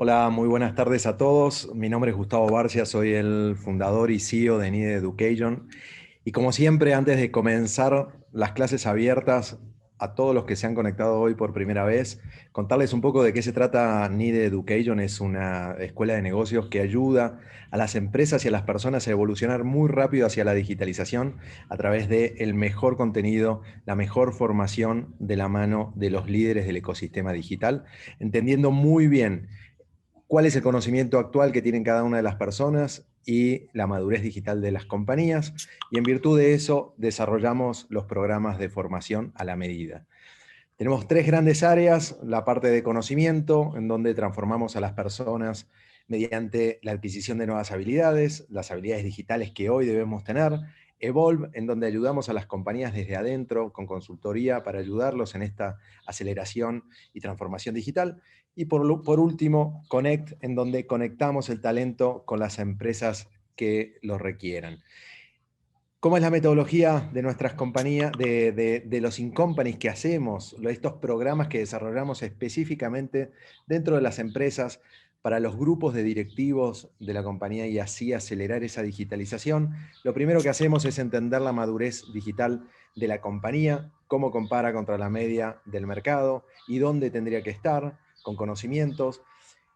Hola, muy buenas tardes a todos. Mi nombre es Gustavo Barcia, soy el fundador y CEO de Nide Education. Y como siempre, antes de comenzar las clases abiertas a todos los que se han conectado hoy por primera vez, contarles un poco de qué se trata Nide Education. Es una escuela de negocios que ayuda a las empresas y a las personas a evolucionar muy rápido hacia la digitalización a través del mejor contenido, la mejor formación de la mano de los líderes del ecosistema digital, entendiendo muy bien cuál es el conocimiento actual que tienen cada una de las personas y la madurez digital de las compañías, y en virtud de eso desarrollamos los programas de formación a la medida. Tenemos tres grandes áreas: la parte de conocimiento, en donde transformamos a las personas mediante la adquisición de nuevas habilidades, las habilidades digitales que hoy debemos tener; Evolve, en donde ayudamos a las compañías desde adentro con consultoría para ayudarlos en esta aceleración y transformación digital; y por último, Connect, en donde conectamos el talento con las empresas que lo requieran. ¿Cómo es la metodología de nuestras compañías, de los in-companies que hacemos, estos programas que desarrollamos específicamente dentro de las empresas para los grupos de directivos de la compañía y así acelerar esa digitalización? Lo primero que hacemos es entender la madurez digital de la compañía, cómo compara contra la media del mercado y dónde tendría que estar, con conocimientos.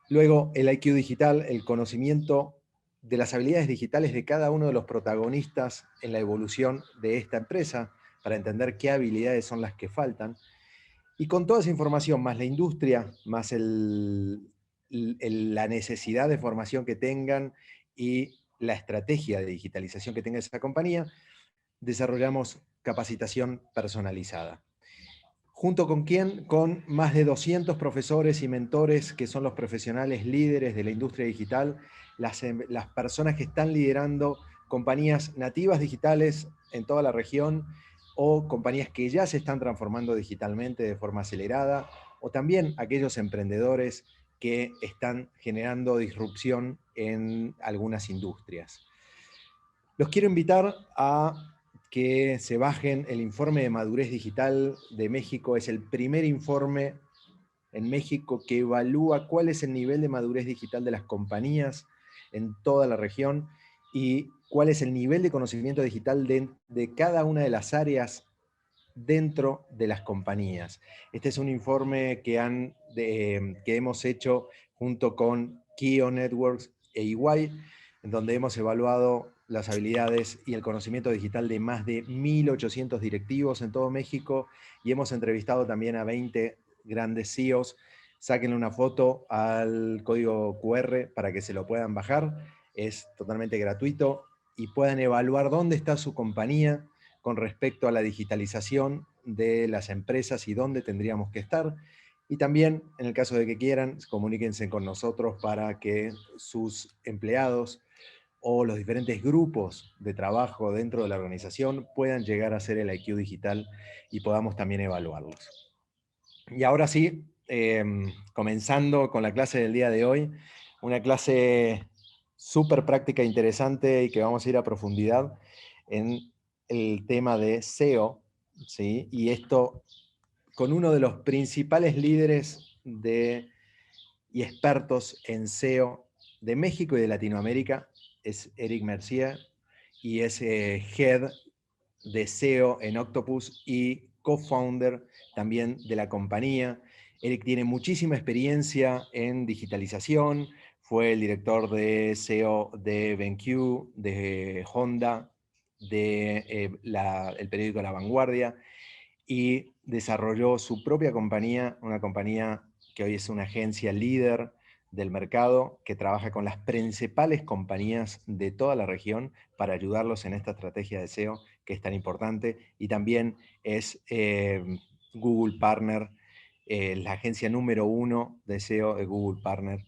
Luego, el IQ digital, el conocimiento de las habilidades digitales de cada uno de los protagonistas en la evolución de esta empresa, para entender qué habilidades son las que faltan. Y con toda esa información, más la industria, más la necesidad de formación que tengan y la estrategia de digitalización que tenga esa compañía, desarrollamos capacitación personalizada. ¿Junto con quién? Con más de 200 profesores y mentores que son los profesionales líderes de la industria digital, las personas que están liderando compañías nativas digitales en toda la región, o compañías que ya se están transformando digitalmente de forma acelerada, o también aquellos emprendedores que están generando disrupción en algunas industrias. Los quiero invitar a que se bajen el informe de madurez digital de México. Es el primer informe en México que evalúa cuál es el nivel de madurez digital de las compañías en toda la región y cuál es el nivel de conocimiento digital de cada una de las áreas dentro de las compañías. Este es un informe que hemos hecho junto con Kio Networks e EY, en donde hemos evaluado las habilidades y el conocimiento digital de más de 1.800 directivos en todo México, y hemos entrevistado también a 20 grandes CEOs. Sáquenle una foto al código QR para que se lo puedan bajar. Es totalmente gratuito y puedan evaluar dónde está su compañía con respecto a la digitalización de las empresas y dónde tendríamos que estar. Y también, en el caso de que quieran, comuníquense con nosotros para que sus empleados o los diferentes grupos de trabajo dentro de la organización puedan llegar a hacer el IQ digital y podamos también evaluarlos. Y ahora sí, comenzando con la clase del día de hoy, una clase súper práctica e interesante, y que vamos a ir a profundidad en el tema de SEO, ¿sí? Y esto con uno de los principales líderes y expertos en SEO de México y de Latinoamérica, es Eric Mercier, y es Head de SEO en Octopus y co-founder también de la compañía. Eric tiene muchísima experiencia en digitalización, fue el director de SEO de BenQ, de Honda, de el periódico La Vanguardia, y desarrolló su propia compañía, una compañía que hoy es una agencia líder del mercado, que trabaja con las principales compañías de toda la región para ayudarlos en esta estrategia de SEO que es tan importante, y también es Google Partner, la agencia número 1 de SEO de Google Partner.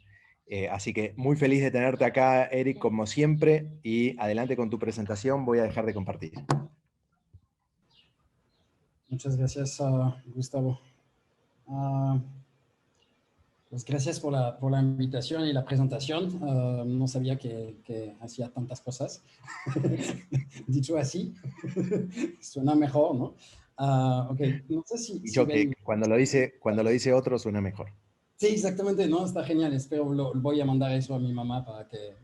Así que muy feliz de tenerte acá, Eric, como siempre, y adelante con tu presentación. Voy a dejar de compartir. Muchas gracias, Gustavo. Pues gracias por la invitación y la presentación. No sabía que hacía tantas cosas. Dicho así, suena mejor, ¿no? Ok, no sé si Dicho que ven. cuando lo dice otro suena mejor. Sí, exactamente, no, está genial. Espero, voy a mandar eso a mi mamá para que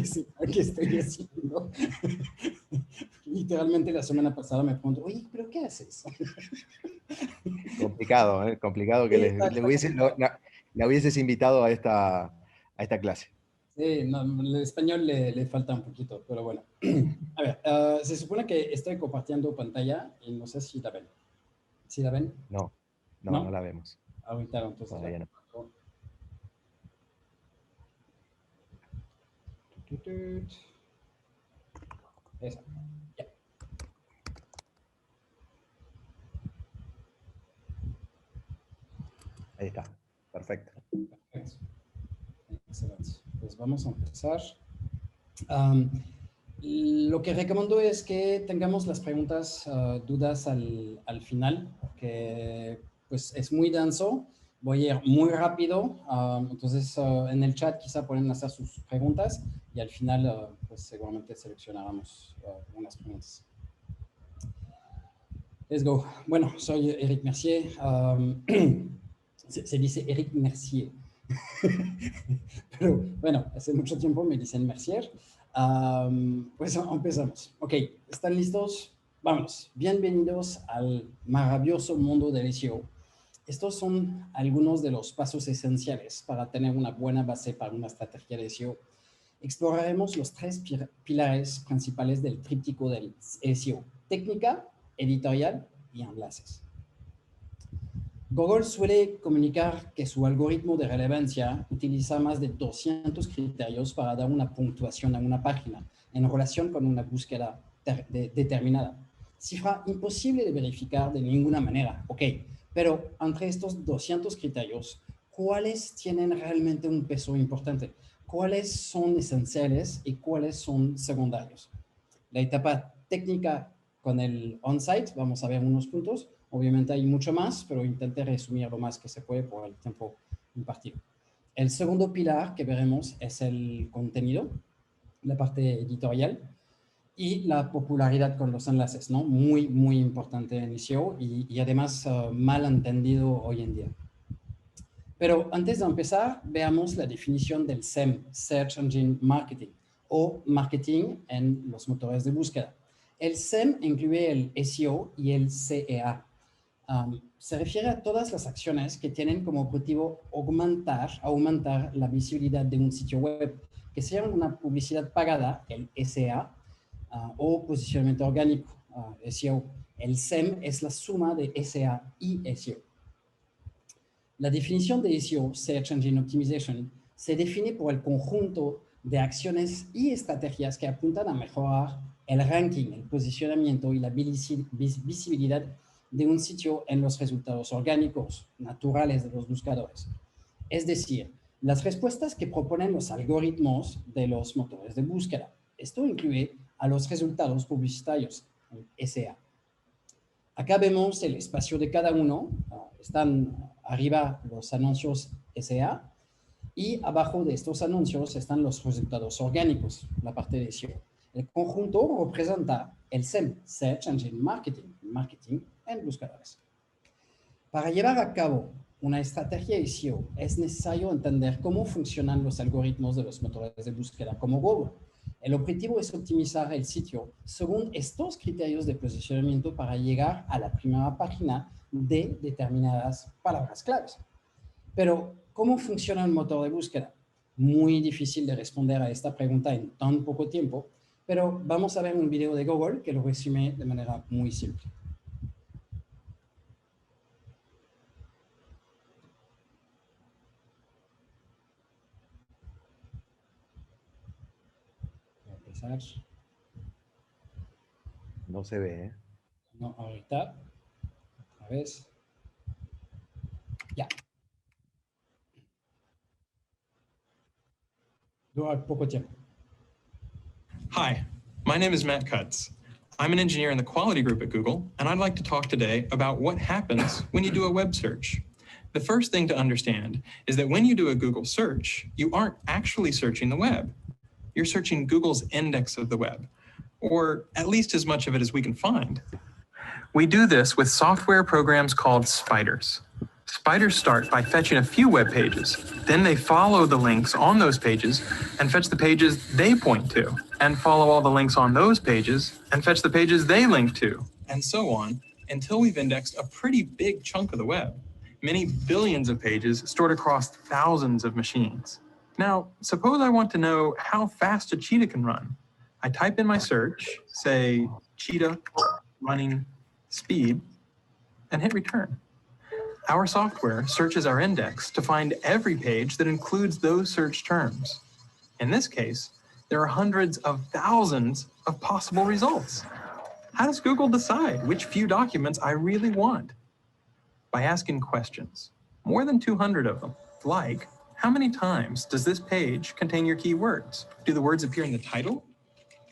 sepa qué estoy haciendo. Literalmente la semana pasada me preguntó, oye, ¿pero qué haces? Complicado, ¿eh? Complicado que Sí, está complicado. la hubieses invitado a esta clase. Sí, no, el español le falta un poquito, pero bueno. A ver, se supone que estoy compartiendo pantalla y no sé si la ven. ¿Sí la ven? No, no, no ¿No? la vemos. Ahorita, entonces la Todavía no. comparto. Esa. Ya. Ahí está. Perfecto. Perfecto. Excelente. Pues vamos a empezar. Um, lo que recomiendo es que tengamos las preguntas, dudas al final, que pues es muy denso. Voy a ir muy rápido. Entonces, en el chat quizá pueden hacer sus preguntas y al final, pues seguramente seleccionaremos unas preguntas. Let's go. Bueno, soy Eric Mercier. Se dice Eric Mercier. Pero bueno, hace mucho tiempo me dicen Mercier. Pues empezamos. Ok, ¿están listos? Vámonos. Bienvenidos al maravilloso mundo del SEO. Estos son algunos de los pasos esenciales para tener una buena base para una estrategia de SEO. Exploraremos los tres pilares principales del tríptico del SEO: técnica, editorial y enlaces. Google suele comunicar que su algoritmo de relevancia utiliza más de 200 criterios para dar una puntuación a una página en relación con una búsqueda determinada. Cifra imposible de verificar de ninguna manera, ok, pero entre estos 200 criterios, ¿cuáles tienen realmente un peso importante? ¿Cuáles son esenciales y cuáles son secundarios? La etapa técnica con el on-site, vamos a ver unos puntos. Obviamente hay mucho más, pero intenté resumir lo más que se puede por el tiempo impartido. El segundo pilar que veremos es el contenido, la parte editorial y la popularidad con los enlaces, ¿no? Muy, muy importante en SEO y además mal entendido hoy en día. Pero antes de empezar, veamos la definición del SEM, Search Engine Marketing, o marketing en los motores de búsqueda. El SEM incluye el SEO y el CEA. Se refiere a todas las acciones que tienen como objetivo aumentar la visibilidad de un sitio web, que sea una publicidad pagada, el SEA, o posicionamiento orgánico, SEO. El SEM es la suma de SEA y SEO. La definición de SEO, Search Engine Optimization, se define por el conjunto de acciones y estrategias que apuntan a mejorar el ranking, el posicionamiento y la visibilidad de un sitio en los resultados orgánicos, naturales de los buscadores. Es decir, las respuestas que proponen los algoritmos de los motores de búsqueda. Esto incluye a los resultados publicitarios, SEA. Acá vemos el espacio de cada uno. Están arriba los anuncios SEA y abajo de estos anuncios están los resultados orgánicos, la parte de SEO. El conjunto representa el SEM, Search Engine Marketing, marketing en buscadores. Para llevar a cabo una estrategia de SEO es necesario entender cómo funcionan los algoritmos de los motores de búsqueda como Google. El objetivo es optimizar el sitio según estos criterios de posicionamiento para llegar a la primera página de determinadas palabras claves. Pero, ¿cómo funciona el motor de búsqueda? Muy difícil de responder a esta pregunta en tan poco tiempo, pero vamos a ver un video de Google que lo resume de manera muy simple. Voy a empezar. No se ve, ¿eh? No, ahorita. Otra vez. Ya. Dura poco tiempo. Hi, my name is Matt Cutts. I'm an engineer in the quality group at Google, and I'd like to talk today about what happens when you do a web search. The first thing to understand is that when you do a Google search, you aren't actually searching the web. You're searching Google's index of the web, or at least as much of it as we can find. We do this with software programs called spiders. Spiders start by fetching a few web pages. Then they follow the links on those pages and fetch the pages they point to, and follow all the links on those pages and fetch the pages they link to, and so on, until we've indexed a pretty big chunk of the web, many billions of pages stored across thousands of machines. Now, suppose I want to know how fast a cheetah can run. I type in my search, say cheetah running speed, and hit return. Our software searches our index to find every page that includes those search terms. In this case, there are hundreds of thousands of possible results. How does Google decide which few documents I really want? By asking questions, more than 200 of them, like, how many times does this page contain your keywords? Do the words appear in the title,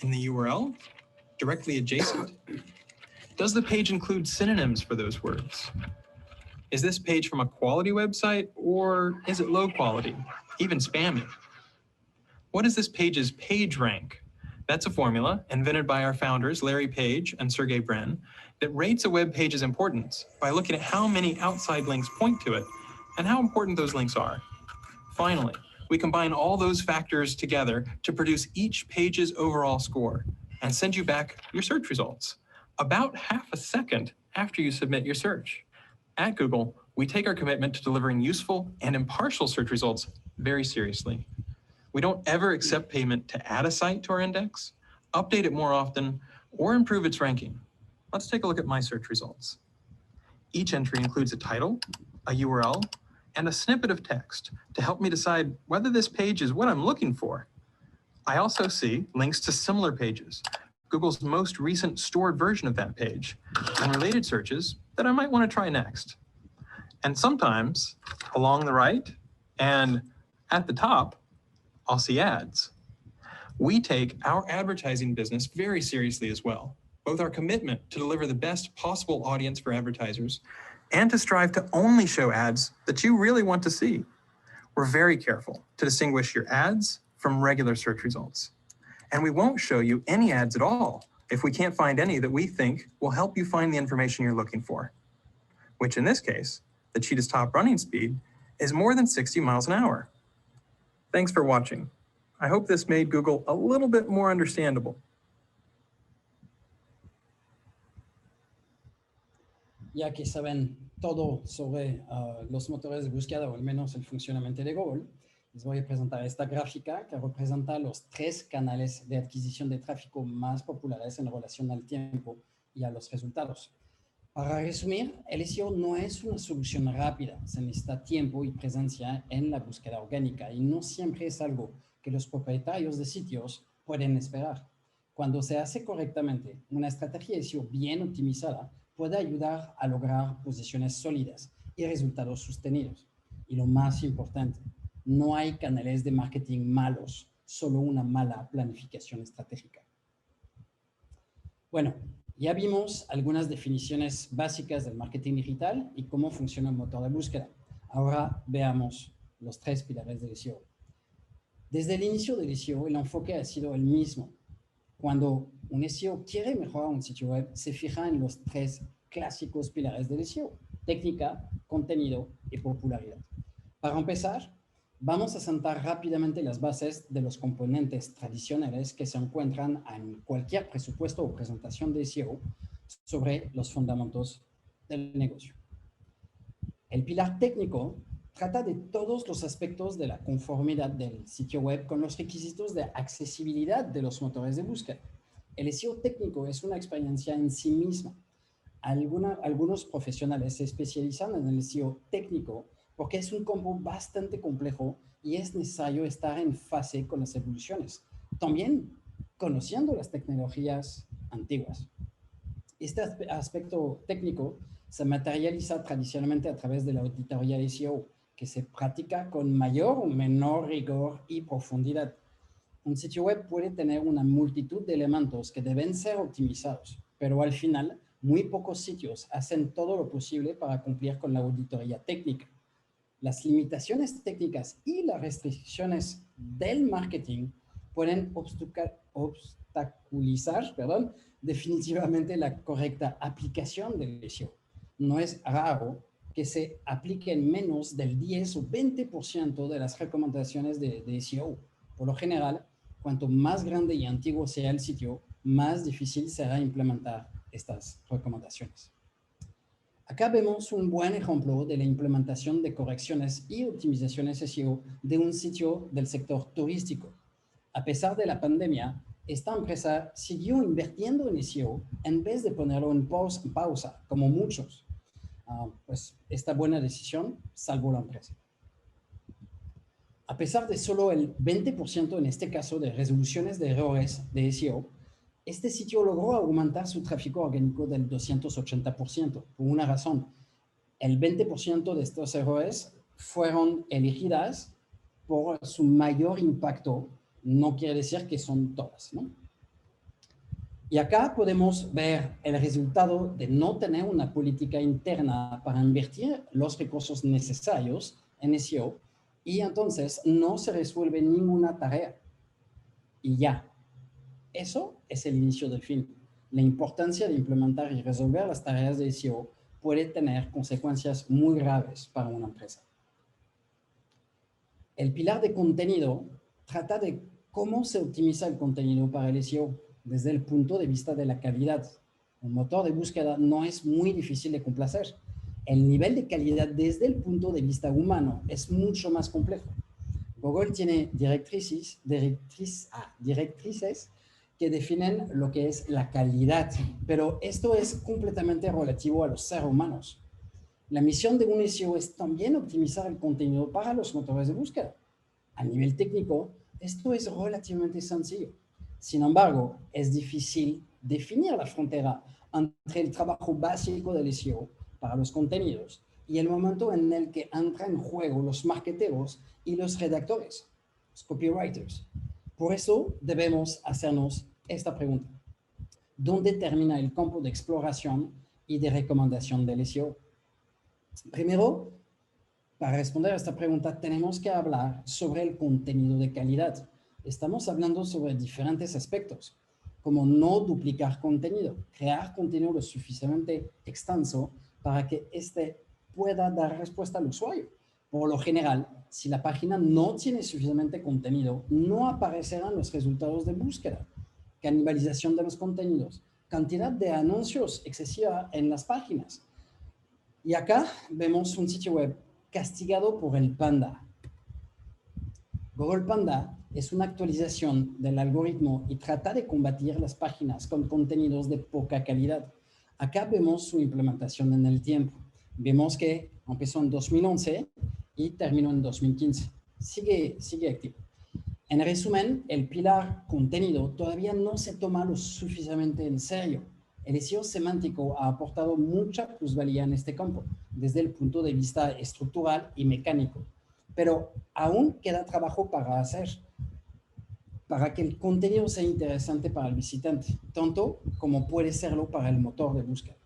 in the URL, directly adjacent? Does the page include synonyms for those words? Is this page from a quality website, or is it low quality, even spammy? What is this page's page rank? That's a formula invented by our founders, Larry Page and Sergey Brin, that rates a web page's importance by looking at how many outside links point to it and how important those links are. Finally, we combine all those factors together to produce each page's overall score and send you back your search results about half a second after you submit your search. At Google, we take our commitment to delivering useful and impartial search results very seriously. We don't ever accept payment to add a site to our index, update it more often, or improve its ranking. Let's take a look at my search results. Each entry includes a title, a URL, and a snippet of text to help me decide whether this page is what I'm looking for. I also see links to similar pages, Google's most recent stored version of that page, and related searches that I might want to try next. And sometimes, along the right and at the top, I'll see ads. We take our advertising business very seriously as well, both our commitment to deliver the best possible audience for advertisers and to strive to only show ads that you really want to see. We're very careful to distinguish your ads from regular search results. And we won't show you any ads at all if we can't find any that we think will help you find the information you're looking for, which in this case, the cheetah's top running speed is more than 60 miles an hour. Thanks for watching. I hope this made Google a little bit more understandable. Ya que saben todo sobre los motores de búsqueda, o al menos el funcionamiento de Google, les voy a presentar esta gráfica que representa los 3 canales de adquisición de tráfico más populares en relación al tiempo y a los resultados. Para resumir, el SEO no es una solución rápida, se necesita tiempo y presencia en la búsqueda orgánica y no siempre es algo que los propietarios de sitios pueden esperar. Cuando se hace correctamente, una estrategia de SEO bien optimizada puede ayudar a lograr posiciones sólidas y resultados sostenidos. Y lo más importante, no hay canales de marketing malos, solo una mala planificación estratégica. Bueno, ya vimos algunas definiciones básicas del marketing digital y cómo funciona el motor de búsqueda. Ahora veamos los 3 pilares del SEO. Desde el inicio del SEO, el enfoque ha sido el mismo. Cuando un SEO quiere mejorar un sitio web, se fija en los 3 clásicos pilares del SEO: técnica, contenido y popularidad. Para empezar, vamos a sentar rápidamente las bases de los componentes tradicionales que se encuentran en cualquier presupuesto o presentación de SEO sobre los fundamentos del negocio. El pilar técnico trata de todos los aspectos de la conformidad del sitio web con los requisitos de accesibilidad de los motores de búsqueda. El SEO técnico es una experiencia en sí misma. Algunos profesionales se especializan en el SEO técnico porque es un campo bastante complejo y es necesario estar en fase con las evoluciones, también conociendo las tecnologías antiguas. Este aspecto técnico se materializa tradicionalmente a través de la auditoría de SEO, que se practica con mayor o menor rigor y profundidad. Un sitio web puede tener una multitud de elementos que deben ser optimizados, pero al final, muy pocos sitios hacen todo lo posible para cumplir con la auditoría técnica. Las limitaciones técnicas y las restricciones del marketing pueden obstaculizar definitivamente la correcta aplicación del SEO. No es raro que se apliquen menos del 10 o 20% de las recomendaciones de SEO. Por lo general, cuanto más grande y antiguo sea el sitio, más difícil será implementar estas recomendaciones. Acá vemos un buen ejemplo de la implementación de correcciones y optimizaciones SEO de un sitio del sector turístico. A pesar de la pandemia, esta empresa siguió invirtiendo en SEO en vez de ponerlo en pausa, como muchos. Pues esta buena decisión salvó la empresa. A pesar de solo el 20% en este caso de resoluciones de errores de SEO, este sitio logró aumentar su tráfico orgánico del 280%, por una razón. El 20% de estos errores fueron elegidas por su mayor impacto. No quiere decir que son todas, ¿no? Y acá podemos ver el resultado de no tener una política interna para invertir los recursos necesarios en SEO y entonces no se resuelve ninguna tarea. Y ya, eso es el inicio del fin. La importancia de implementar y resolver las tareas de SEO puede tener consecuencias muy graves para una empresa. El pilar de contenido trata de cómo se optimiza el contenido para el SEO desde el punto de vista de la calidad. Un motor de búsqueda no es muy difícil de complacer. El nivel de calidad desde el punto de vista humano es mucho más complejo. Google tiene directrices que definen lo que es la calidad, pero esto es completamente relativo a los seres humanos. La misión de un SEO es también optimizar el contenido para los motores de búsqueda. A nivel técnico, esto es relativamente sencillo. Sin embargo, es difícil definir la frontera entre el trabajo básico del SEO para los contenidos y el momento en el que entran en juego los marketeros y los redactores, los copywriters. Por eso debemos hacernos esta pregunta. ¿Dónde termina el campo de exploración y de recomendación del SEO? Primero, para responder a esta pregunta, tenemos que hablar sobre el contenido de calidad. Estamos hablando sobre diferentes aspectos, como no duplicar contenido, crear contenido lo suficientemente extenso para que éste pueda dar respuesta al usuario. Por lo general, si la página no tiene suficientemente contenido, no aparecerán los resultados de búsqueda, canibalización de los contenidos, cantidad de anuncios excesiva en las páginas. Y acá vemos un sitio web castigado por el Panda. Google Panda es una actualización del algoritmo y trata de combatir las páginas con contenidos de poca calidad. Acá vemos su implementación en el tiempo. Vemos que empezó en 2011 y terminó en 2015. Sigue activo. En resumen, el pilar contenido todavía no se toma lo suficientemente en serio. El SEO semántico ha aportado mucha plusvalía en este campo, desde el punto de vista estructural y mecánico. Pero aún queda trabajo para hacer, para que el contenido sea interesante para el visitante, tanto como puede serlo para el motor de búsqueda.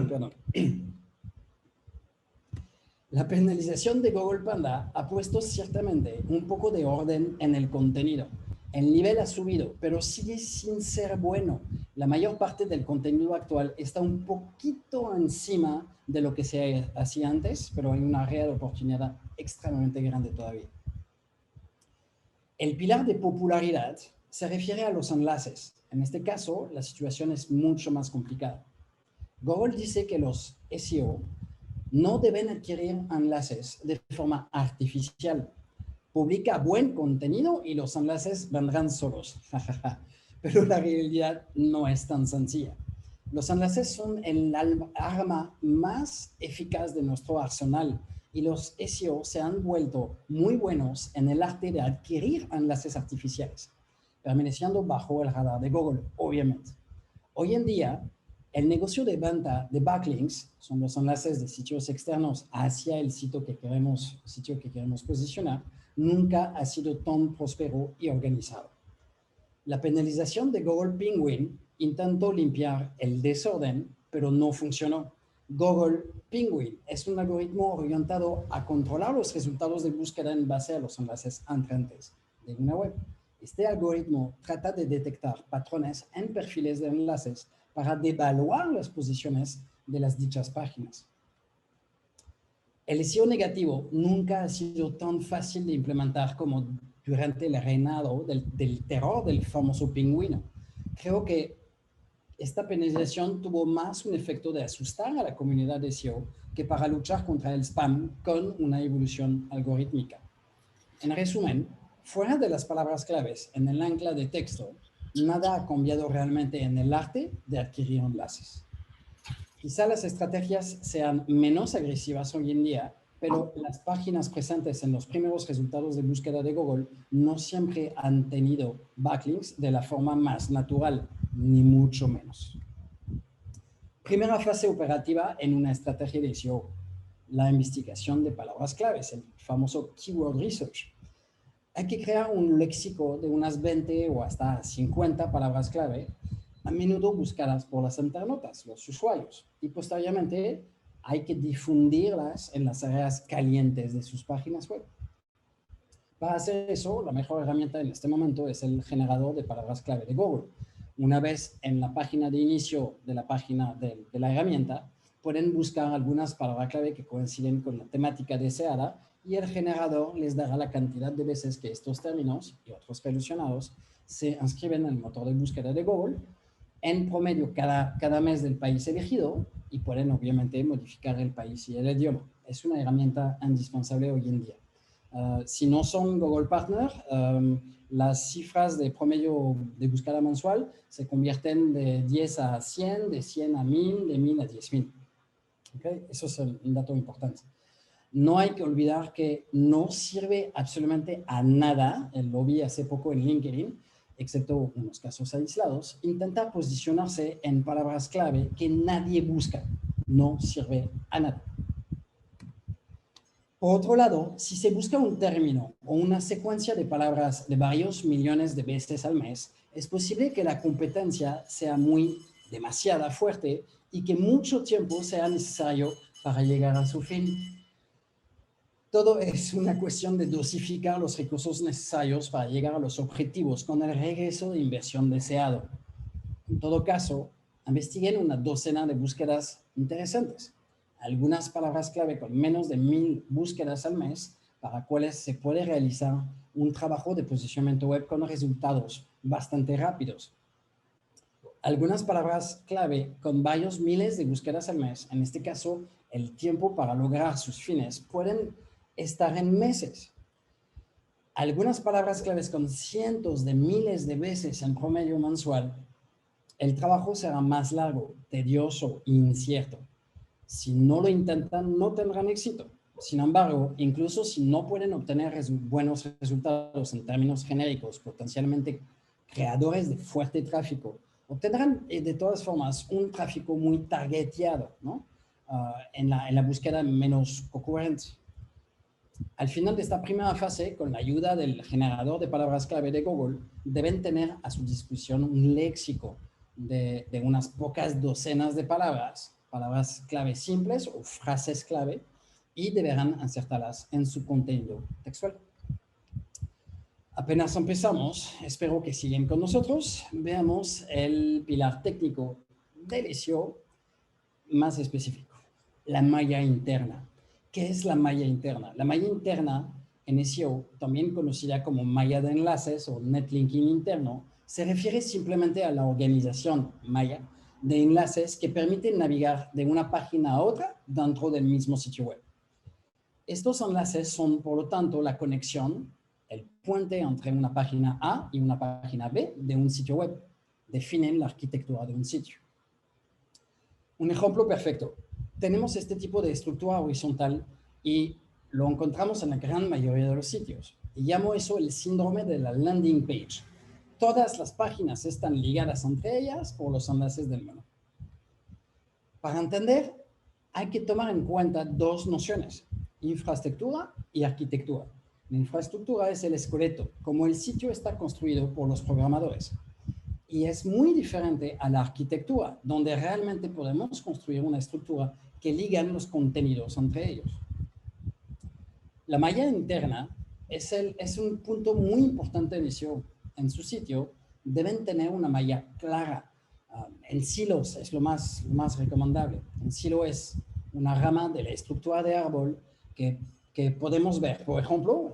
Perdón. La penalización de Google Panda ha puesto ciertamente un poco de orden en el contenido. El nivel ha subido, pero sigue sin ser bueno. La mayor parte del contenido actual está un poquito encima de lo que se hacía antes, pero hay una área de oportunidad extremadamente grande todavía. El pilar de popularidad se refiere a los enlaces. En este caso, la situación es mucho más complicada. Google dice que los SEO no deben adquirir enlaces de forma artificial. Publica buen contenido y los enlaces vendrán solos. Pero la realidad no es tan sencilla. Los enlaces son el arma más eficaz de nuestro arsenal y los SEO se han vuelto muy buenos en el arte de adquirir enlaces artificiales, permaneciendo bajo el radar de Google, obviamente. Hoy en día, el negocio de venta de backlinks, son los enlaces de sitios externos hacia el sitio que queremos posicionar, nunca ha sido tan próspero y organizado. La penalización de Google Penguin intentó limpiar el desorden, pero no funcionó. Google Penguin es un algoritmo orientado a controlar los resultados de búsqueda en base a los enlaces entrantes de una web. Este algoritmo trata de detectar patrones en perfiles de enlaces para devaluar las posiciones de las dichas páginas. El SEO negativo nunca ha sido tan fácil de implementar como durante el reinado del terror del famoso pingüino. Creo que esta penalización tuvo más un efecto de asustar a la comunidad de SEO que para luchar contra el spam con una evolución algorítmica. En resumen, fuera de las palabras claves en el ancla de texto, nada ha cambiado realmente en el arte de adquirir enlaces. Quizá las estrategias sean menos agresivas hoy en día, pero las páginas presentes en los primeros resultados de búsqueda de Google no siempre han tenido backlinks de la forma más natural, ni mucho menos. Primera fase operativa en una estrategia de SEO, la investigación de palabras claves, el famoso Keyword Research. Hay que crear un léxico de unas 20 o hasta 50 palabras clave, a menudo buscadas por las internautas, los usuarios, y posteriormente hay que difundirlas en las áreas calientes de sus páginas web. Para hacer eso, la mejor herramienta en este momento es el generador de palabras clave de Google. Una vez en la página de inicio de la página de la herramienta, pueden buscar algunas palabras clave que coinciden con la temática deseada y el generador les dará la cantidad de veces que estos términos y otros relacionados se inscriben en el motor de búsqueda de Google, en promedio cada mes del país elegido, y pueden obviamente modificar el país y el idioma. Es una herramienta indispensable hoy en día. Si no son Google Partner, las cifras de promedio de búsqueda mensual se convierten de 10 a 100, de 100 a 1000, de 1000 a 10,000. ¿Okay? Eso es un dato importante. No hay que olvidar que no sirve absolutamente a nada, lo vi hace poco en LinkedIn, excepto unos casos aislados, intentar posicionarse en palabras clave que nadie busca. No sirve a nada. Por otro lado, si se busca un término o una secuencia de palabras de varios millones de veces al mes, es posible que la competencia sea demasiado fuerte y que mucho tiempo sea necesario para llegar a su fin. Todo es una cuestión de dosificar los recursos necesarios para llegar a los objetivos con el regreso de inversión deseado. En todo caso, investiguen una docena de búsquedas interesantes. Algunas palabras clave con menos de 1000 búsquedas al mes, para cuales se puede realizar un trabajo de posicionamiento web con resultados bastante rápidos. Algunas palabras clave con varios miles de búsquedas al mes, en este caso, el tiempo para lograr sus fines pueden estar en meses. Algunas palabras claves con cientos de miles de veces en promedio mensual, el trabajo será más largo, tedioso e incierto. Si no lo intentan, no tendrán éxito. Sin embargo, incluso si no pueden obtener buenos resultados en términos genéricos, potencialmente creadores de fuerte tráfico, obtendrán de todas formas un tráfico muy targeteado, ¿no? En la búsqueda menos concurrente. Al final de esta primera fase, con la ayuda del generador de palabras clave de Google, deben tener a su disposición un léxico de unas pocas docenas de palabras clave simples o frases clave, y deberán insertarlas en su contenido textual. Apenas empezamos, espero que sigan con nosotros. Veamos el pilar técnico del SEO más específico, la malla interna. ¿Qué es la malla interna? La malla interna en SEO, también conocida como malla de enlaces o netlinking interno, se refiere simplemente a la organización malla de enlaces que permiten navegar de una página a otra dentro del mismo sitio web. Estos enlaces son, por lo tanto, la conexión, el puente entre una página A y una página B de un sitio web. Definen la arquitectura de un sitio. Un ejemplo perfecto. Tenemos este tipo de estructura horizontal y lo encontramos en la gran mayoría de los sitios. Y llamo eso el síndrome de la landing page. Todas las páginas están ligadas entre ellas por los enlaces del menú. Para entender, hay que tomar en cuenta dos nociones, infraestructura y arquitectura. La infraestructura es el esqueleto, como el sitio está construido por los programadores. Y es muy diferente a la arquitectura, donde realmente podemos construir una estructura que ligan los contenidos entre ellos. La malla interna es un punto muy importante de SEO. En su sitio deben tener una malla clara. El silo es lo más recomendable. El silo es una rama de la estructura de árbol que podemos ver, por ejemplo,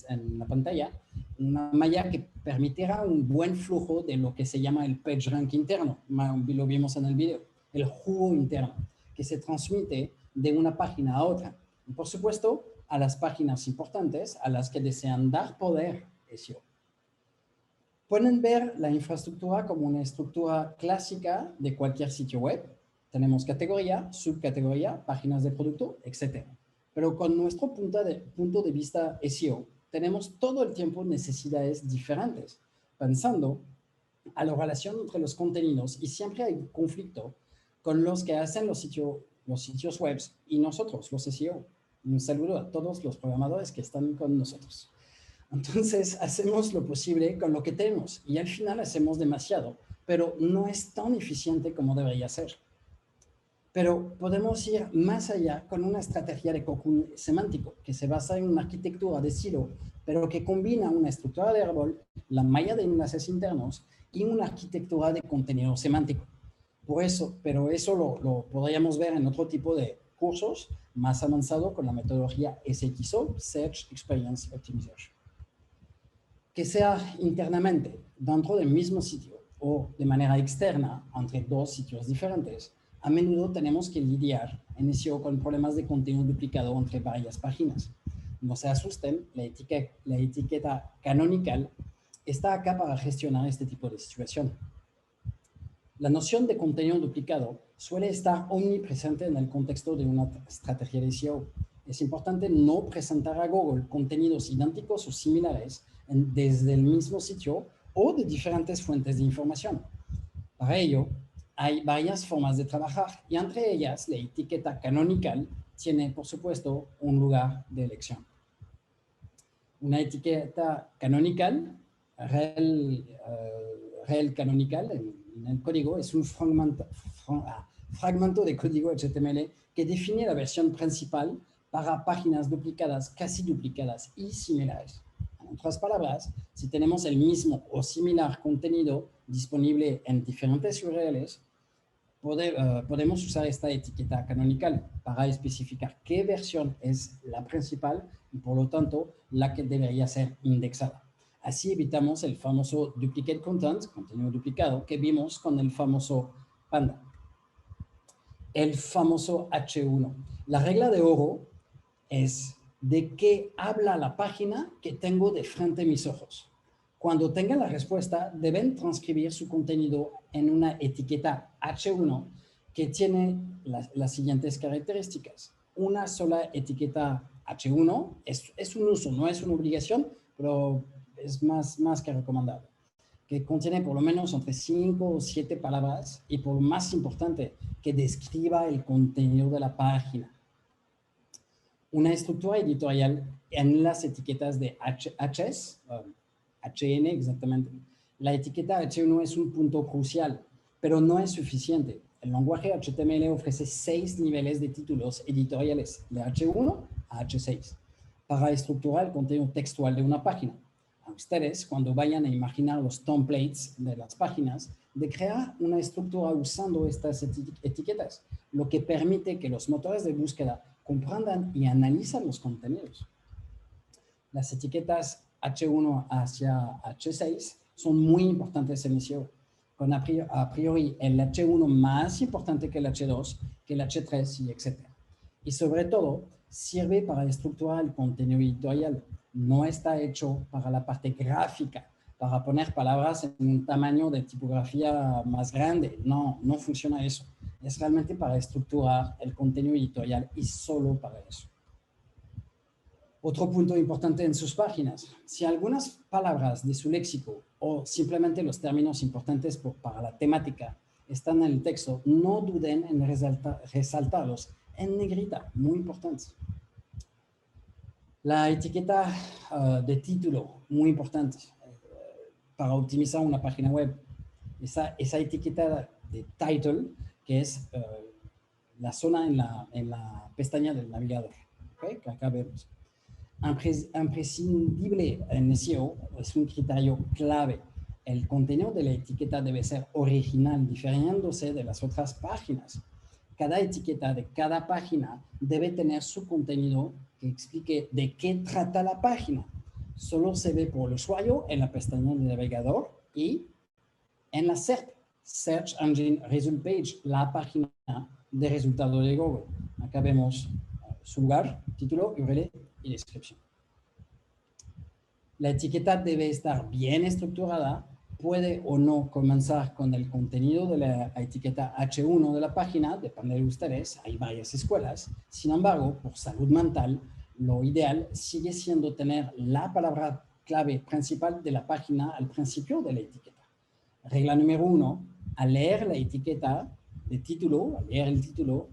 en la pantalla, una malla que permitirá un buen flujo de lo que se llama el PageRank interno, lo vimos en el video, el jugo interno, que se transmite de una página a otra. Y por supuesto, a las páginas importantes a las que desean dar poder SEO. Pueden ver la infraestructura como una estructura clásica de cualquier sitio web. Tenemos categoría, subcategoría, páginas de producto, etc. Pero con nuestro punto de vista SEO, tenemos todo el tiempo necesidades diferentes, pensando a la relación entre los contenidos, y siempre hay un conflicto con los que hacen los sitios web y nosotros, los SEO. Un saludo a todos los programadores que están con nosotros. Entonces, hacemos lo posible con lo que tenemos y al final hacemos demasiado, pero no es tan eficiente como debería ser. Pero podemos ir más allá con una estrategia de cocoon semántico que se basa en una arquitectura de silo, pero que combina una estructura de árbol, la malla de enlaces internos y una arquitectura de contenido semántico. Por eso, pero eso lo podríamos ver en otro tipo de cursos más avanzado con la metodología SXO, Search Experience Optimization. Que sea internamente dentro del mismo sitio o de manera externa entre dos sitios diferentes, a menudo tenemos que lidiar en SEO con problemas de contenido duplicado entre varias páginas. No se asusten, la etiqueta canonical está acá para gestionar este tipo de situación. La noción de contenido duplicado suele estar omnipresente en el contexto de una estrategia de SEO. Es importante no presentar a Google contenidos idénticos o similares desde el mismo sitio o de diferentes fuentes de información. Para ello, hay varias formas de trabajar y entre ellas la etiqueta canonical tiene, por supuesto, un lugar de elección. Una etiqueta canonical, rel canonical en el código, es un fragmento de código HTML que define la versión principal para páginas duplicadas, casi duplicadas y similares. En otras palabras, si tenemos el mismo o similar contenido disponible en diferentes URLs, podemos usar esta etiqueta canonical para especificar qué versión es la principal y por lo tanto la que debería ser indexada. Así evitamos el famoso duplicate content, contenido duplicado, que vimos con el famoso Panda. El famoso H1. La regla de oro es de qué habla la página que tengo de frente a mis ojos. Cuando tengan la respuesta, deben transcribir su contenido en una etiqueta H1 que tiene las siguientes características. Una sola etiqueta H1 es un uso, no es una obligación, pero es más que recomendable. Que contiene por lo menos entre 5 o 7 palabras y, por lo más importante, que describa el contenido de la página. Una estructura editorial en las etiquetas de HN exactamente. La etiqueta H1 es un punto crucial, pero no es suficiente. El lenguaje HTML ofrece 6 niveles de títulos editoriales, de H1 a H6, para estructurar el contenido textual de una página. A ustedes, cuando vayan a imaginar los templates de las páginas, de crear una estructura usando estas etiquetas, lo que permite que los motores de búsqueda comprendan y analizan los contenidos. Las etiquetas H1 hacia H6 son muy importantes en SEO, con a priori el H1 más importante que el H2, que el H3 y etc. Y sobre todo, sirve para estructurar el contenido editorial. No está hecho para la parte gráfica, para poner palabras en un tamaño de tipografía más grande. No funciona eso. Es realmente para estructurar el contenido editorial y solo para eso. Otro punto importante en sus páginas. Si algunas palabras de su léxico o simplemente los términos importantes para la temática están en el texto, no duden en resaltarlos en negrita, muy importante. La etiqueta de título, muy importante para optimizar una página web. Esa etiqueta de title, que es la zona en la pestaña del navegador, ¿okay? Que acá vemos. Imprescindible en SEO, es un criterio clave. El contenido de la etiqueta debe ser original, diferenciándose de las otras páginas. Cada etiqueta de cada página debe tener su contenido que explique de qué trata la página. Solo se ve por el usuario en la pestaña de navegador y en la SERP, Search Engine Result Page, la página de resultados de Google. Acá vemos su lugar, título, URL y descripción. La etiqueta debe estar bien estructurada, puede o no comenzar con el contenido de la etiqueta H1 de la página, depende de ustedes, hay varias escuelas. Sin embargo, por salud mental, lo ideal sigue siendo tener la palabra clave principal de la página al principio de la etiqueta. Regla número 1, al leer la etiqueta de título, al leer el título,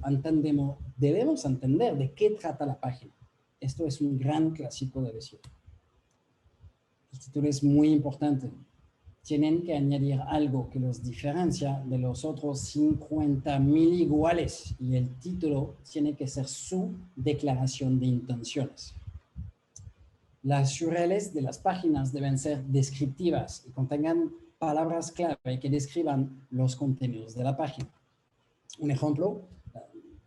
debemos entender de qué trata la página. Esto es un gran clásico de SEO. El título es muy importante. Tienen que añadir algo que los diferencia de los otros 50,000 iguales y el título tiene que ser su declaración de intenciones. Las URLs de las páginas deben ser descriptivas y contengan palabras clave que describan los contenidos de la página. Un ejemplo,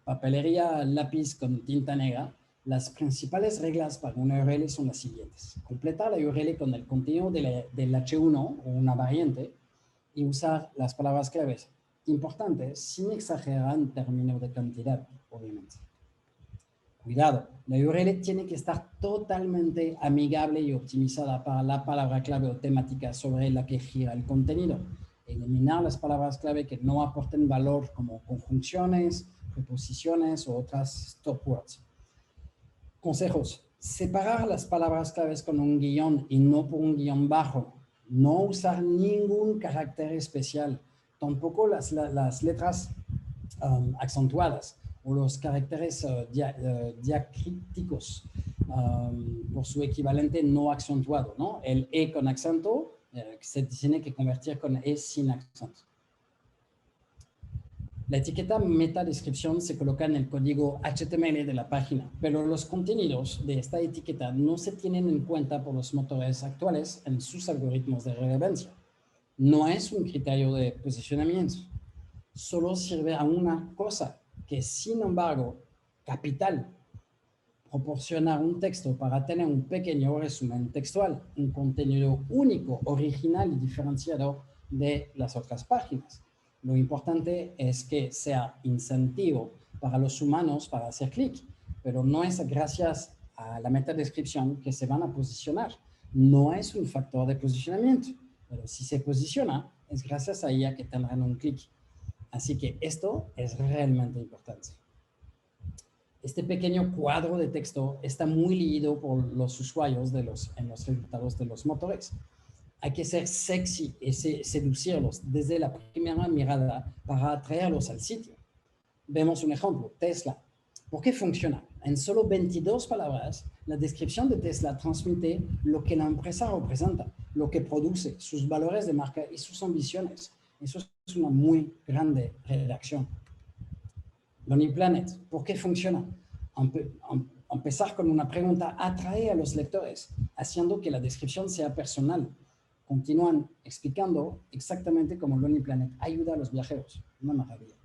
papelería lápiz con tinta negra. Las principales reglas para una URL son las siguientes. Completar la URL con el contenido del H1 o una variante y usar las palabras claves importantes sin exagerar en términos de cantidad, obviamente. Cuidado, la URL tiene que estar totalmente amigable y optimizada para la palabra clave o temática sobre la que gira el contenido. Eliminar las palabras clave que no aporten valor como conjunciones, preposiciones o otras stop words. Consejos. Separar las palabras claves con un guión y no por un guión bajo. No usar ningún carácter especial. Tampoco las letras acentuadas o los caracteres diacríticos por su equivalente no acentuado, ¿no? El E con acento se tiene que convertir con E sin acento. La etiqueta metadescripción se coloca en el código HTML de la página, pero los contenidos de esta etiqueta no se tienen en cuenta por los motores actuales en sus algoritmos de relevancia. No es un criterio de posicionamiento. Solo sirve a una cosa, que sin embargo, capital, proporcionar un texto para tener un pequeño resumen textual, un contenido único, original y diferenciado de las otras páginas. Lo importante es que sea incentivo para los humanos para hacer clic, pero no es gracias a la metadescripción que se van a posicionar. No es un factor de posicionamiento, pero si se posiciona, es gracias a ella que tendrán un clic. Así que esto es realmente importante. Este pequeño cuadro de texto está muy leído por los usuarios en los resultados de los motores. Hay que ser sexy y seducirlos desde la primera mirada para atraerlos al sitio. Vemos un ejemplo, Tesla. ¿Por qué funciona? En solo 22 palabras, la descripción de Tesla transmite lo que la empresa representa, lo que produce, sus valores de marca y sus ambiciones. Eso es una muy grande redacción. Lonely Planet, ¿por qué funciona? Empezar con una pregunta atrae a los lectores, haciendo que la descripción sea personal. Continúan explicando exactamente cómo Lonely Planet ayuda a los viajeros. Una maravilla.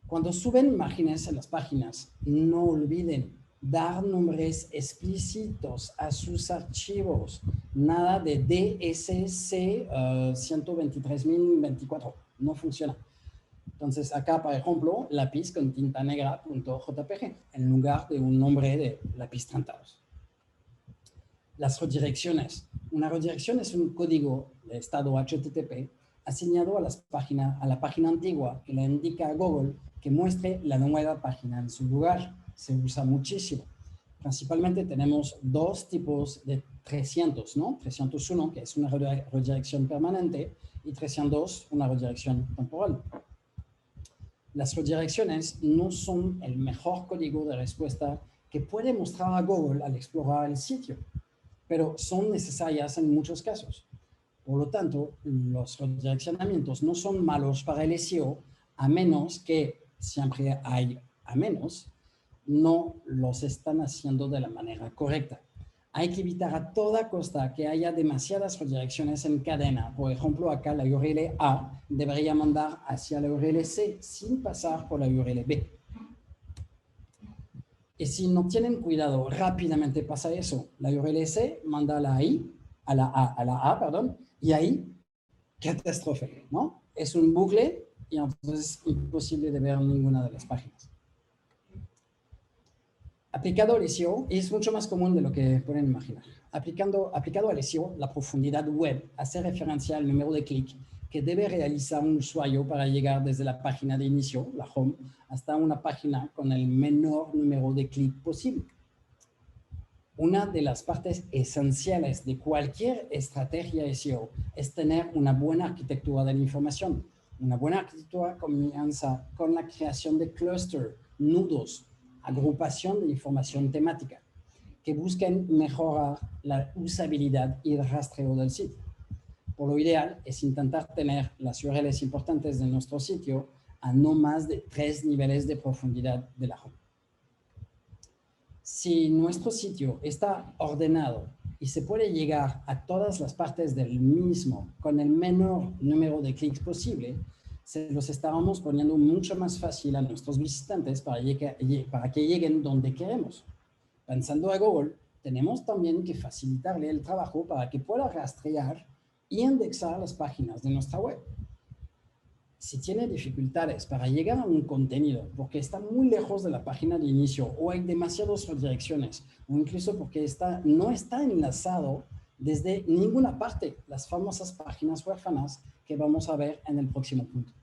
Cuando suben imágenes en las páginas, no olviden dar nombres explícitos a sus archivos. Nada de DSC 123.024. No funciona. Entonces, acá, por ejemplo, lápiz con tinta negra.jpg en lugar de un nombre de lápiz trentados. Las redirecciones. Una redirección es un código de estado HTTP asignado a la página antigua que le indica a Google que muestre la nueva página en su lugar. Se usa muchísimo. Principalmente tenemos dos tipos de 300, ¿no? 301, que es una redirección permanente, y 302, una redirección temporal. Las redirecciones no son el mejor código de respuesta que puede mostrar a Google al explorar el sitio, pero son necesarias en muchos casos. Por lo tanto, los redireccionamientos no son malos para el SEO, a menos que, siempre hay a menos, no los están haciendo de la manera correcta. Hay que evitar a toda costa que haya demasiadas redirecciones en cadena. Por ejemplo, acá la URL A debería mandar hacia la URL C sin pasar por la URL B. Y si no tienen cuidado, rápidamente pasa eso. La URL manda a la A, perdón, y ahí, catástrofe, ¿no? Es un bucle y entonces es imposible de ver ninguna de las páginas. Aplicado al SEO, es mucho más común de lo que pueden imaginar. Aplicado al SEO, la profundidad web hace referencia al número de clic que debe realizar un usuario para llegar desde la página de inicio, la home, hasta una página con el menor número de clic posible. Una de las partes esenciales de cualquier estrategia SEO es tener una buena arquitectura de la información. Una buena arquitectura comienza con la creación de clústeres, nudos, agrupación de información temática, que busquen mejorar la usabilidad y el rastreo del sitio. Por lo ideal es intentar tener las URLs importantes de nuestro sitio a no más de 3 niveles de profundidad de la home. Si nuestro sitio está ordenado y se puede llegar a todas las partes del mismo con el menor número de clics posible, se los estaremos poniendo mucho más fácil a nuestros visitantes para que lleguen donde queremos. Pensando a Google, tenemos también que facilitarle el trabajo para que pueda rastrear y indexar las páginas de nuestra web. Si tiene dificultades para llegar a un contenido porque está muy lejos de la página de inicio o hay demasiadas redirecciones o incluso porque no está enlazado desde ninguna parte, las famosas páginas huérfanas que vamos a ver en el próximo punto,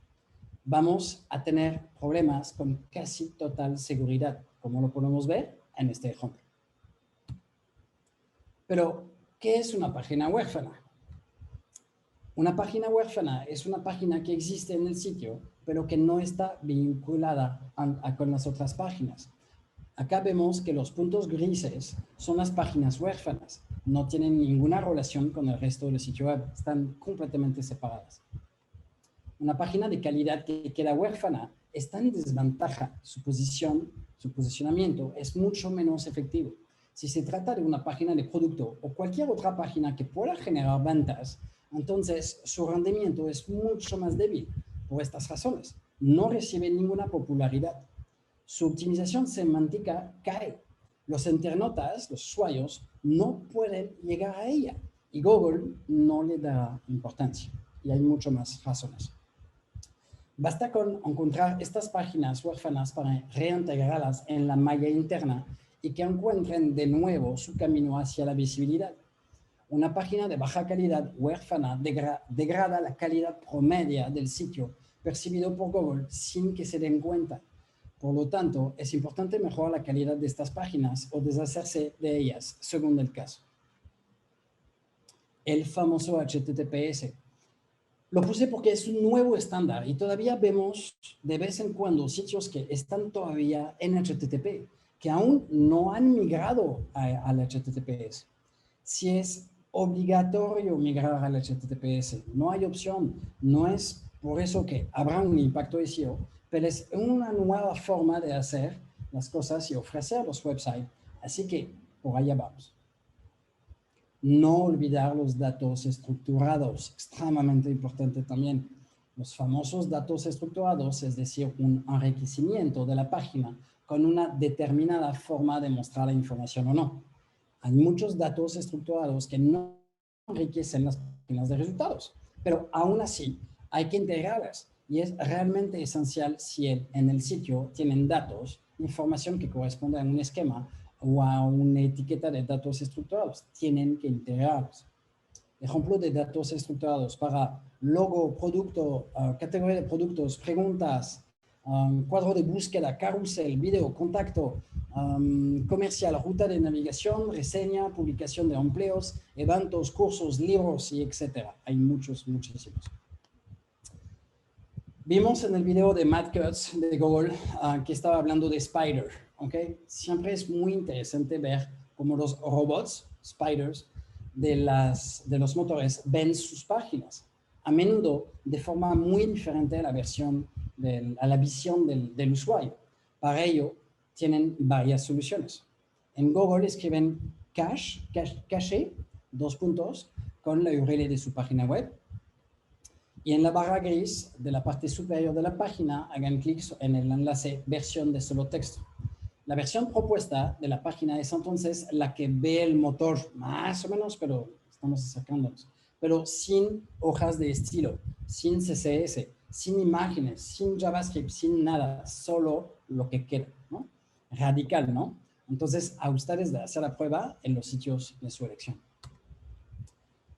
vamos a tener problemas con casi total seguridad, como lo podemos ver en este ejemplo. Pero, ¿qué es una página huérfana? Una página huérfana es una página que existe en el sitio, pero que no está vinculada con las otras páginas. Acá vemos que los puntos grises son las páginas huérfanas. No tienen ninguna relación con el resto del sitio web. Están completamente separadas. Una página de calidad que queda huérfana está en desventaja. Su posicionamiento es mucho menos efectivo. Si se trata de una página de producto o cualquier otra página que pueda generar ventas, entonces su rendimiento es mucho más débil. Por estas razones, no recibe ninguna popularidad. Su optimización semántica cae. Los internautas, los usuarios, no pueden llegar a ella y Google no le da importancia. Y hay mucho más razones. Basta con encontrar estas páginas huérfanas para reintegrarlas en la malla interna y que encuentren de nuevo su camino hacia la visibilidad. Una página de baja calidad huérfana degrada la calidad promedia del sitio percibido por Google sin que se den cuenta. Por lo tanto, es importante mejorar la calidad de estas páginas o deshacerse de ellas, según el caso. El famoso HTTPS. Lo puse porque es un nuevo estándar y todavía vemos de vez en cuando sitios que están todavía en HTTP, que aún no han migrado al HTTPS. Si es obligatorio migrar al HTTPS, no hay opción, no es por eso que habrá un impacto SEO, pero es una nueva forma de hacer las cosas y ofrecer los websites, así que por allá vamos. No olvidar los datos estructurados, extremadamente importante también. Los famosos datos estructurados, es decir, un enriquecimiento de la página con una determinada forma de mostrar la información o no. Hay muchos datos estructurados que no enriquecen las páginas de resultados, pero aún así hay que integrarlas y es realmente esencial si en el sitio tienen datos, información que corresponde a un esquema o a una etiqueta de datos estructurados. Tienen que integrarlos. Ejemplo de datos estructurados para logo, producto, categoría de productos, preguntas, cuadro de búsqueda, carrusel, video, contacto, comercial, ruta de navegación, reseña, publicación de empleos, eventos, cursos, libros y etcétera. Hay muchísimos. Vimos en el video de Matt Cutts de Google que estaba hablando de Spider. ¿Okay? Siempre es muy interesante ver cómo los robots, spiders, de los motores ven sus páginas. A menudo de forma muy diferente a la visión del usuario. Para ello, tienen varias soluciones. En Google escriben cache, 2 puntos, con la URL de su página web. Y en la barra gris de la parte superior de la página, hagan clic en el enlace versión de solo texto. La versión propuesta de la página es entonces la que ve el motor, más o menos, pero estamos acercándonos, pero sin hojas de estilo, sin CSS, sin imágenes, sin JavaScript, sin nada, solo lo que quiera, ¿no? Radical, ¿no? Entonces, a ustedes de hacer la prueba en los sitios de su elección.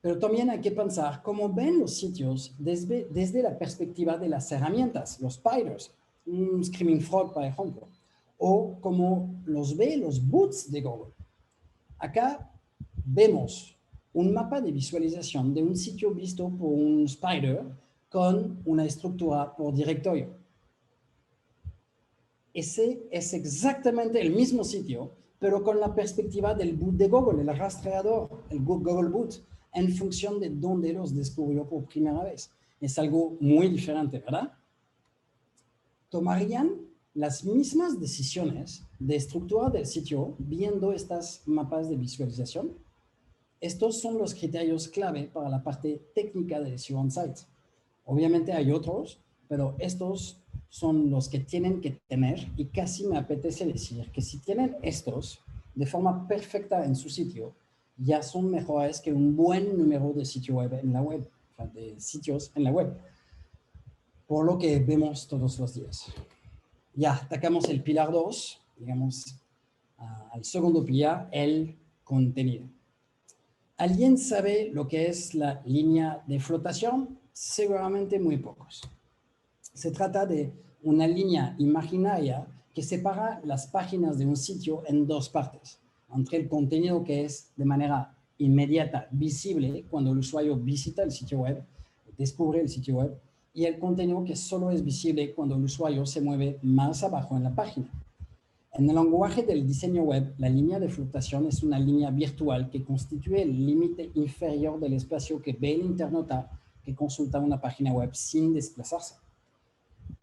Pero también hay que pensar cómo ven los sitios desde la perspectiva de las herramientas, los spiders, un Screaming Frog, por ejemplo, o cómo los ve los boots de Google. Acá vemos un mapa de visualización de un sitio visto por un spider con una estructura por directorio. Ese es exactamente el mismo sitio, pero con la perspectiva del boot de Google, el rastreador, el Google Boot, en función de dónde los descubrió por primera vez. Es algo muy diferente, ¿verdad? ¿Tomarían las mismas decisiones de estructura del sitio viendo estas mapas de visualización? Estos son los criterios clave para la parte técnica del SEO On-Site. Obviamente hay otros, pero estos son los que tienen que tener, y casi me apetece decir que si tienen estos de forma perfecta en su sitio, ya son mejores que un buen número de sitios web en la web, o sea, de sitios en la web, por lo que vemos todos los días. Ya atacamos el pilar 2, digamos, al segundo pilar, el contenido. ¿Alguien sabe lo que es la línea de flotación? Seguramente muy pocos. Se trata de una línea imaginaria que separa las páginas de un sitio en dos partes, entre el contenido que es de manera inmediata, visible, cuando el usuario visita el sitio web, descubre el sitio web, y el contenido que solo es visible cuando el usuario se mueve más abajo en la página. En el lenguaje del diseño web, la línea de flotación es una línea virtual que constituye el límite inferior del espacio que ve el internauta que consulta una página web sin desplazarse.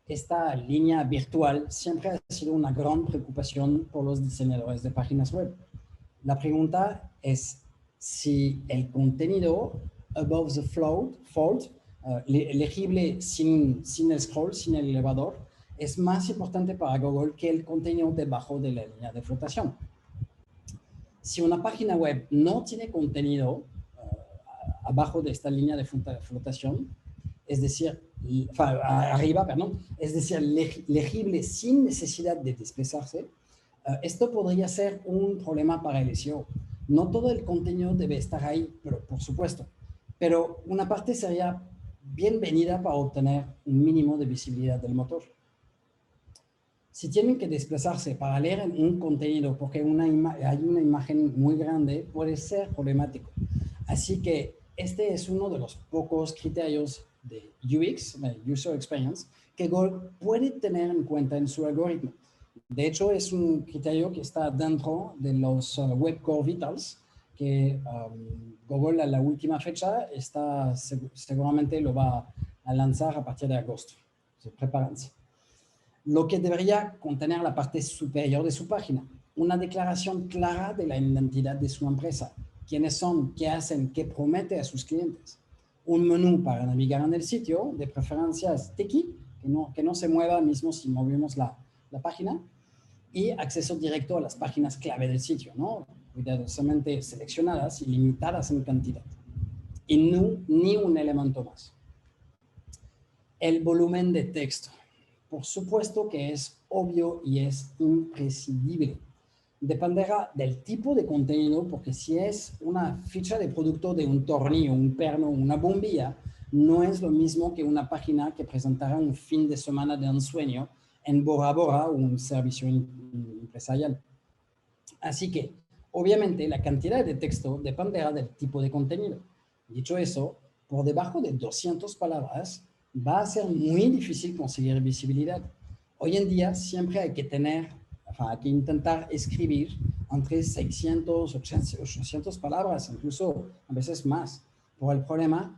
Esta línea virtual siempre ha sido una gran preocupación por los diseñadores de páginas web. La pregunta es si el contenido above the fold, legible sin el scroll, sin el elevador, es más importante para Google que el contenido debajo de la línea de flotación. Si una página web no tiene contenido abajo de esta línea de flotación, es decir, arriba, perdón, es decir, legible sin necesidad de desplazarse, esto podría ser un problema para el SEO. No todo el contenido debe estar ahí, pero, por supuesto, pero una parte sería bienvenida para obtener un mínimo de visibilidad del motor. Si tienen que desplazarse para leer un contenido porque hay una imagen muy grande, puede ser problemático. Así que este es uno de los pocos criterios de UX, User Experience, que Google puede tener en cuenta en su algoritmo. De hecho, es un criterio que está dentro de los Web Core Vitals, que Google a la última fecha seguramente lo va a lanzar a partir de agosto. Prepárense. Lo que debería contener la parte superior de su página, una declaración clara de la identidad de su empresa, quiénes son, qué hacen, qué promete a sus clientes, un menú para navegar en el sitio, de preferencias techie, que no se mueva mismo si movemos la página, y acceso directo a las páginas clave del sitio, ¿no? Cuidadosamente seleccionadas y limitadas en cantidad. Y ni un elemento más. El volumen de texto. Por supuesto que es obvio y es imprescindible. Dependerá del tipo de contenido, porque si es una ficha de producto de un tornillo, un perno, una bombilla, no es lo mismo que una página que presentará un fin de semana de ensueño en Bora Bora o un servicio empresarial. Así que, obviamente, la cantidad de texto dependerá del tipo de contenido. Dicho eso, por debajo de 200 palabras, va a ser muy difícil conseguir visibilidad. Hoy en día siempre hay que intentar escribir entre 600, 800 palabras, incluso a veces más. Pero el problema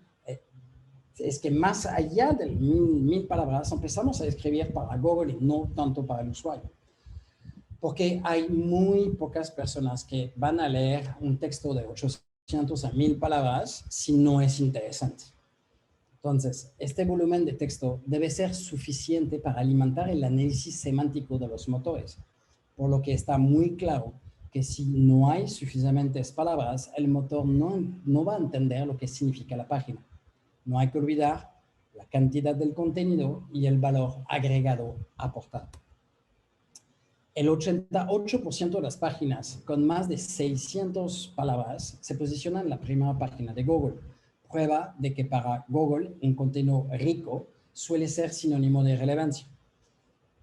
es que más allá de 1000 palabras empezamos a escribir para Google y no tanto para el usuario. Porque hay muy pocas personas que van a leer un texto de 800 a 1000 palabras si no es interesante. Entonces, este volumen de texto debe ser suficiente para alimentar el análisis semántico de los motores. por lo que está muy claro que si no hay suficientes palabras, el motor no va a entender lo que significa la página. No hay que olvidar la cantidad del contenido y el valor agregado aportado. El 88% de las páginas con más de 600 palabras se posicionan en la primera página de Google. Prueba de que para Google un contenido rico suele ser sinónimo de relevancia.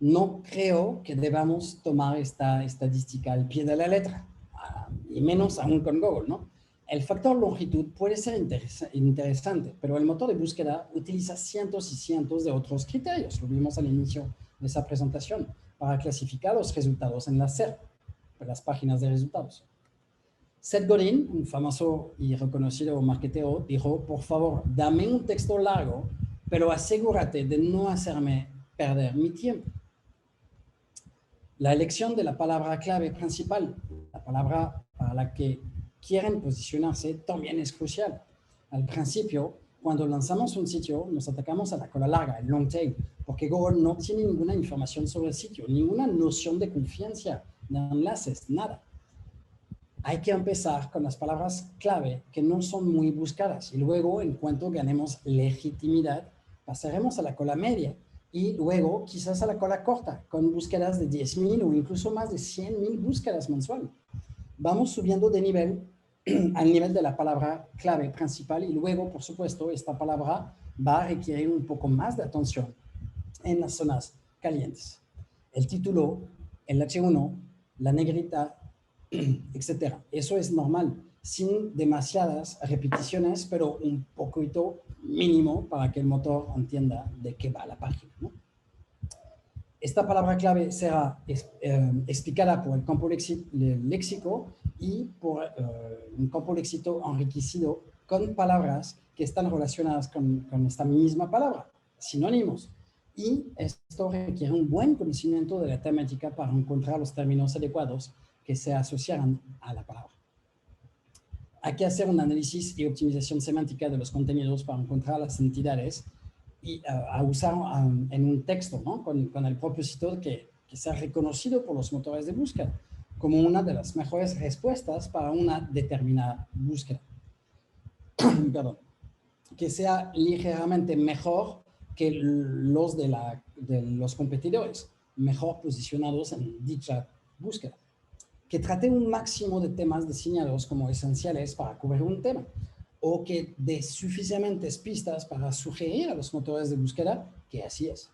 No creo que debamos tomar esta estadística al pie de la letra, y menos aún con Google, ¿no? El factor longitud puede ser interesante, pero el motor de búsqueda utiliza cientos y cientos de otros criterios, lo vimos al inicio de esa presentación, para clasificar los resultados en la SERP, las páginas de resultados. Seth Godin, un famoso y reconocido marketero, dijo, por favor, dame un texto largo, pero asegúrate de no hacerme perder mi tiempo. La elección de la palabra clave principal, la palabra para la que quieren posicionarse, también es crucial. Al principio, cuando lanzamos un sitio, nos atacamos a la cola larga, el long tail, porque Google no tiene ninguna información sobre el sitio, ninguna noción de confianza, de enlaces, nada. Hay que empezar con las palabras clave que no son muy buscadas y luego, en cuanto ganemos legitimidad, pasaremos a la cola media y luego quizás a la cola corta, con búsquedas de 10,000 o incluso más de 100,000 búsquedas mensuales. Vamos subiendo de nivel al nivel de la palabra clave principal y luego, por supuesto, esta palabra va a requerir un poco más de atención en las zonas calientes. El título, el H1, la negrita, etc. Eso es normal, sin demasiadas repeticiones, pero un poquito mínimo para que el motor entienda de qué va la página, ¿no? Esta palabra clave será explicada por el campo léxico y por un campo léxico enriquecido con palabras que están relacionadas con esta misma palabra, sinónimos. Y esto requiere un buen conocimiento de la temática para encontrar los términos adecuados que se asociarán a la palabra. Hay que hacer un análisis y optimización semántica de los contenidos para encontrar las entidades y a usar en un texto, ¿no? con el propósito que sea reconocido por los motores de búsqueda como una de las mejores respuestas para una determinada búsqueda. Perdón. Que sea ligeramente mejor que los de los competidores, mejor posicionados en dicha búsqueda. Que trate un máximo de temas designados como esenciales para cubrir un tema, o que dé suficientes pistas para sugerir a los motores de búsqueda que así es.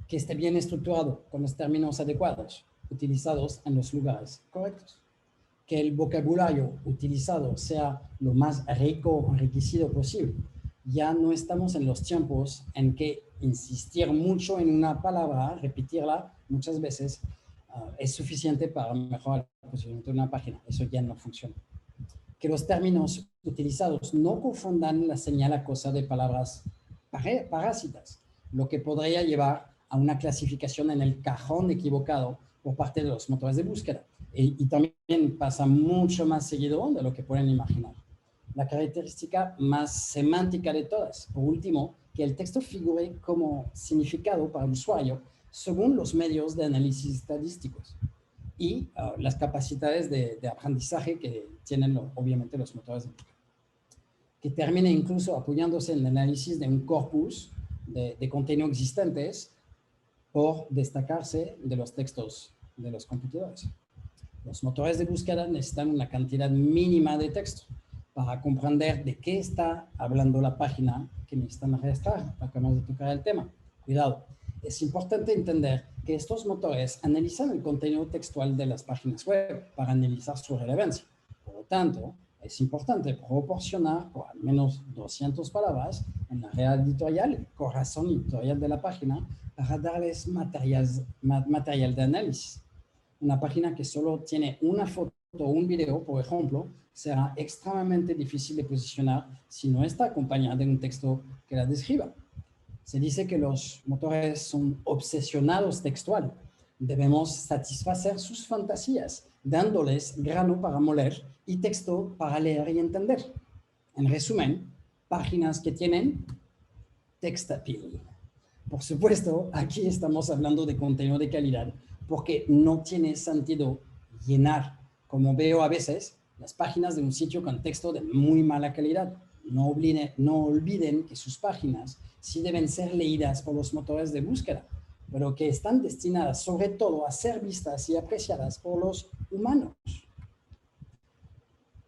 Que esté bien estructurado, con los términos adecuados, utilizados en los lugares correctos. Que el vocabulario utilizado sea lo más rico, enriquecido posible. Ya no estamos en los tiempos en que insistir mucho en una palabra, repetirla muchas veces, es suficiente para mejorar el posicionamiento de una página. Eso ya no funciona. Que los términos utilizados no confundan la señal acosa de palabras parásitas, lo que podría llevar a una clasificación en el cajón equivocado por parte de los motores de búsqueda. Y también pasa mucho más seguido de lo que pueden imaginar. La característica más semántica de todas, por último, que el texto figure como significado para el usuario según los medios de análisis estadísticos y las capacidades de aprendizaje que tienen obviamente los motores de búsqueda. Que termine incluso apoyándose en el análisis de un corpus de contenido existentes por destacarse de los textos de los competidores. Los motores de búsqueda necesitan una cantidad mínima de texto para comprender de qué está hablando la página que necesitan registrar. Acabamos de tocar el tema. Cuidado. Es importante entender que estos motores analizan el contenido textual de las páginas web para analizar su relevancia. Por lo tanto, es importante proporcionar por al menos 200 palabras en la red editorial, el corazón editorial de la página, para darles material de análisis. Una página que solo tiene una foto o un video, por ejemplo, será extremadamente difícil de posicionar si no está acompañada de un texto que la describa. Se dice que los motores son obsesionados textual. Debemos satisfacer sus fantasías, dándoles grano para moler y texto para leer y entender. En resumen, páginas que tienen text appeal. Por supuesto, aquí estamos hablando de contenido de calidad, porque no tiene sentido llenar, como veo a veces, las páginas de un sitio con texto de muy mala calidad. No olviden que sus páginas sí deben ser leídas por los motores de búsqueda, pero que están destinadas sobre todo a ser vistas y apreciadas por los humanos.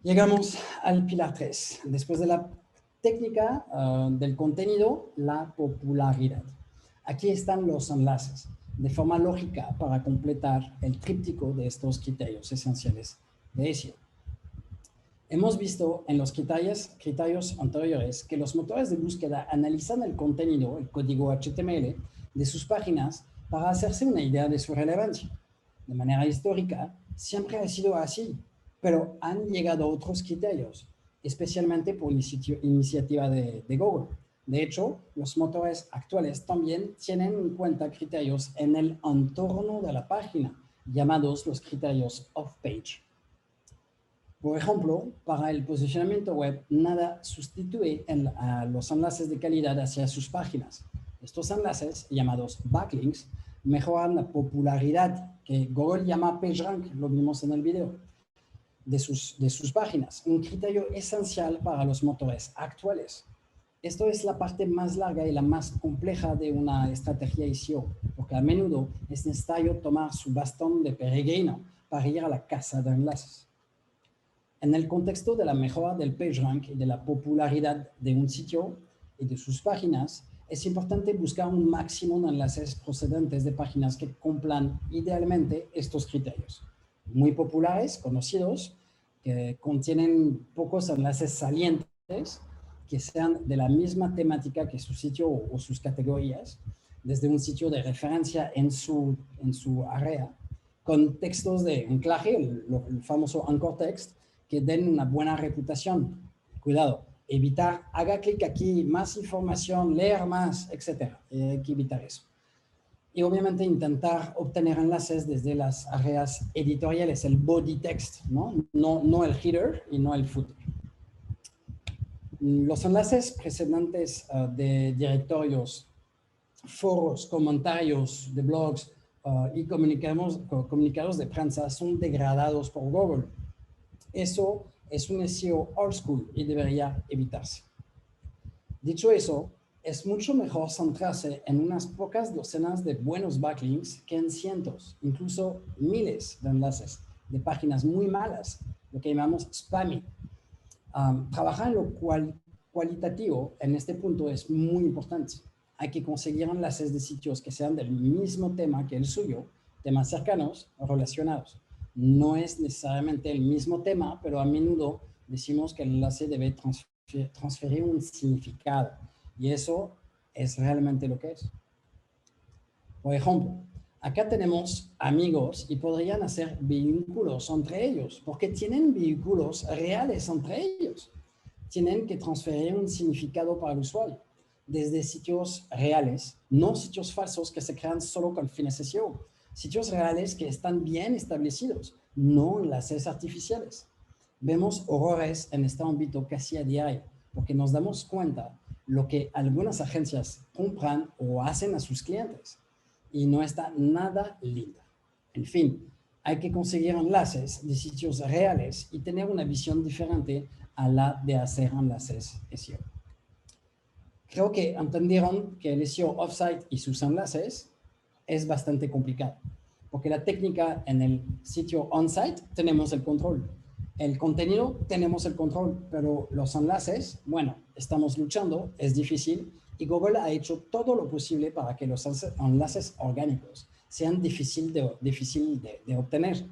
Llegamos al pilar 3. Después de la técnica del contenido, la popularidad. Aquí están los enlaces, de forma lógica para completar el tríptico de estos criterios esenciales de SEO. Hemos visto en los criterios anteriores que los motores de búsqueda analizan el contenido, el código HTML, de sus páginas para hacerse una idea de su relevancia. De manera histórica, siempre ha sido así, pero han llegado otros criterios, especialmente por iniciativa de Google. De hecho, los motores actuales también tienen en cuenta criterios en el entorno de la página, llamados los criterios off-page. Por ejemplo, para el posicionamiento web, nada sustituye a los enlaces de calidad hacia sus páginas. Estos enlaces, llamados backlinks, mejoran la popularidad, que Google llama PageRank, lo vimos en el video, de sus páginas, un criterio esencial para los motores actuales. Esto es la parte más larga y la más compleja de una estrategia SEO, porque a menudo es necesario tomar su bastón de peregrino para ir a la casa de enlaces. En el contexto de la mejora del PageRank y de la popularidad de un sitio y de sus páginas, es importante buscar un máximo de enlaces procedentes de páginas que cumplan idealmente estos criterios. Muy populares, conocidos, que contienen pocos enlaces salientes, que sean de la misma temática que su sitio o sus categorías, desde un sitio de referencia en su área, con textos de anclaje, el famoso anchor text, que den una buena reputación. Cuidado, evitar, haga clic aquí, más información, leer más, etc. Hay que evitar eso. Y obviamente intentar obtener enlaces desde las áreas editoriales, el body text, no el header y no el footer. Los enlaces precedentes de directorios, foros, comentarios de blogs y comunicados de prensa son degradados por Google. Eso es un SEO old school y debería evitarse. Dicho eso, es mucho mejor centrarse en unas pocas docenas de buenos backlinks que en cientos, incluso miles de enlaces de páginas muy malas, lo que llamamos spammy. Trabajar en lo cualitativo en este punto es muy importante. Hay que conseguir enlaces de sitios que sean del mismo tema que el suyo, temas cercanos o relacionados. No es necesariamente el mismo tema, pero a menudo decimos que el enlace debe transferir un significado. Y eso es realmente lo que es. Por ejemplo, acá tenemos amigos y podrían hacer vínculos entre ellos, porque tienen vínculos reales entre ellos. Tienen que transferir un significado para el usuario, desde sitios reales, no sitios falsos que se crean solo con fines SEO, sitios reales que están bien establecidos, no enlaces artificiales. Vemos horrores en este ámbito casi a diario, porque nos damos cuenta lo que algunas agencias compran o hacen a sus clientes, y no está nada lindo. En fin, hay que conseguir enlaces de sitios reales y tener una visión diferente a la de hacer enlaces SEO. Creo que entendieron que el SEO offsite y sus enlaces es bastante complicado, porque la técnica en el sitio on-site tenemos el control. El contenido tenemos el control, pero los enlaces, bueno, estamos luchando, es difícil, y Google ha hecho todo lo posible para que los enlaces orgánicos sean difíciles de obtener.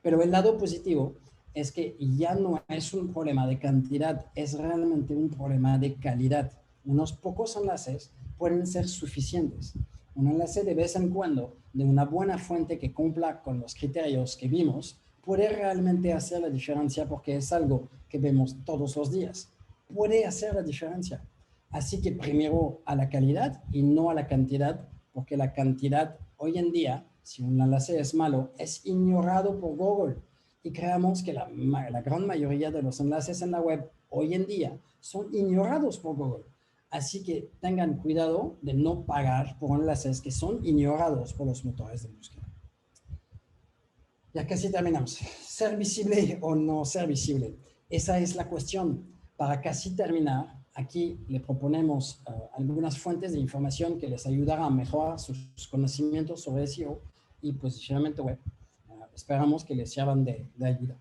Pero el lado positivo es que ya no es un problema de cantidad, es realmente un problema de calidad. Unos pocos enlaces pueden ser suficientes. Un enlace de vez en cuando de una buena fuente que cumpla con los criterios que vimos puede realmente hacer la diferencia, porque es algo que vemos todos los días. Puede hacer la diferencia. Así que primero a la calidad y no a la cantidad, porque la cantidad hoy en día, si un enlace es malo, es ignorado por Google. Y creemos que la gran mayoría de los enlaces en la web hoy en día son ignorados por Google. Así que tengan cuidado de no pagar por enlaces que son ignorados por los motores de búsqueda. Ya casi terminamos. ¿Ser visible o no ser visible? Esa es la cuestión. Para casi terminar, aquí le proponemos algunas fuentes de información que les ayudará a mejorar sus conocimientos sobre SEO y posicionamiento web. Esperamos que les sirvan de ayuda.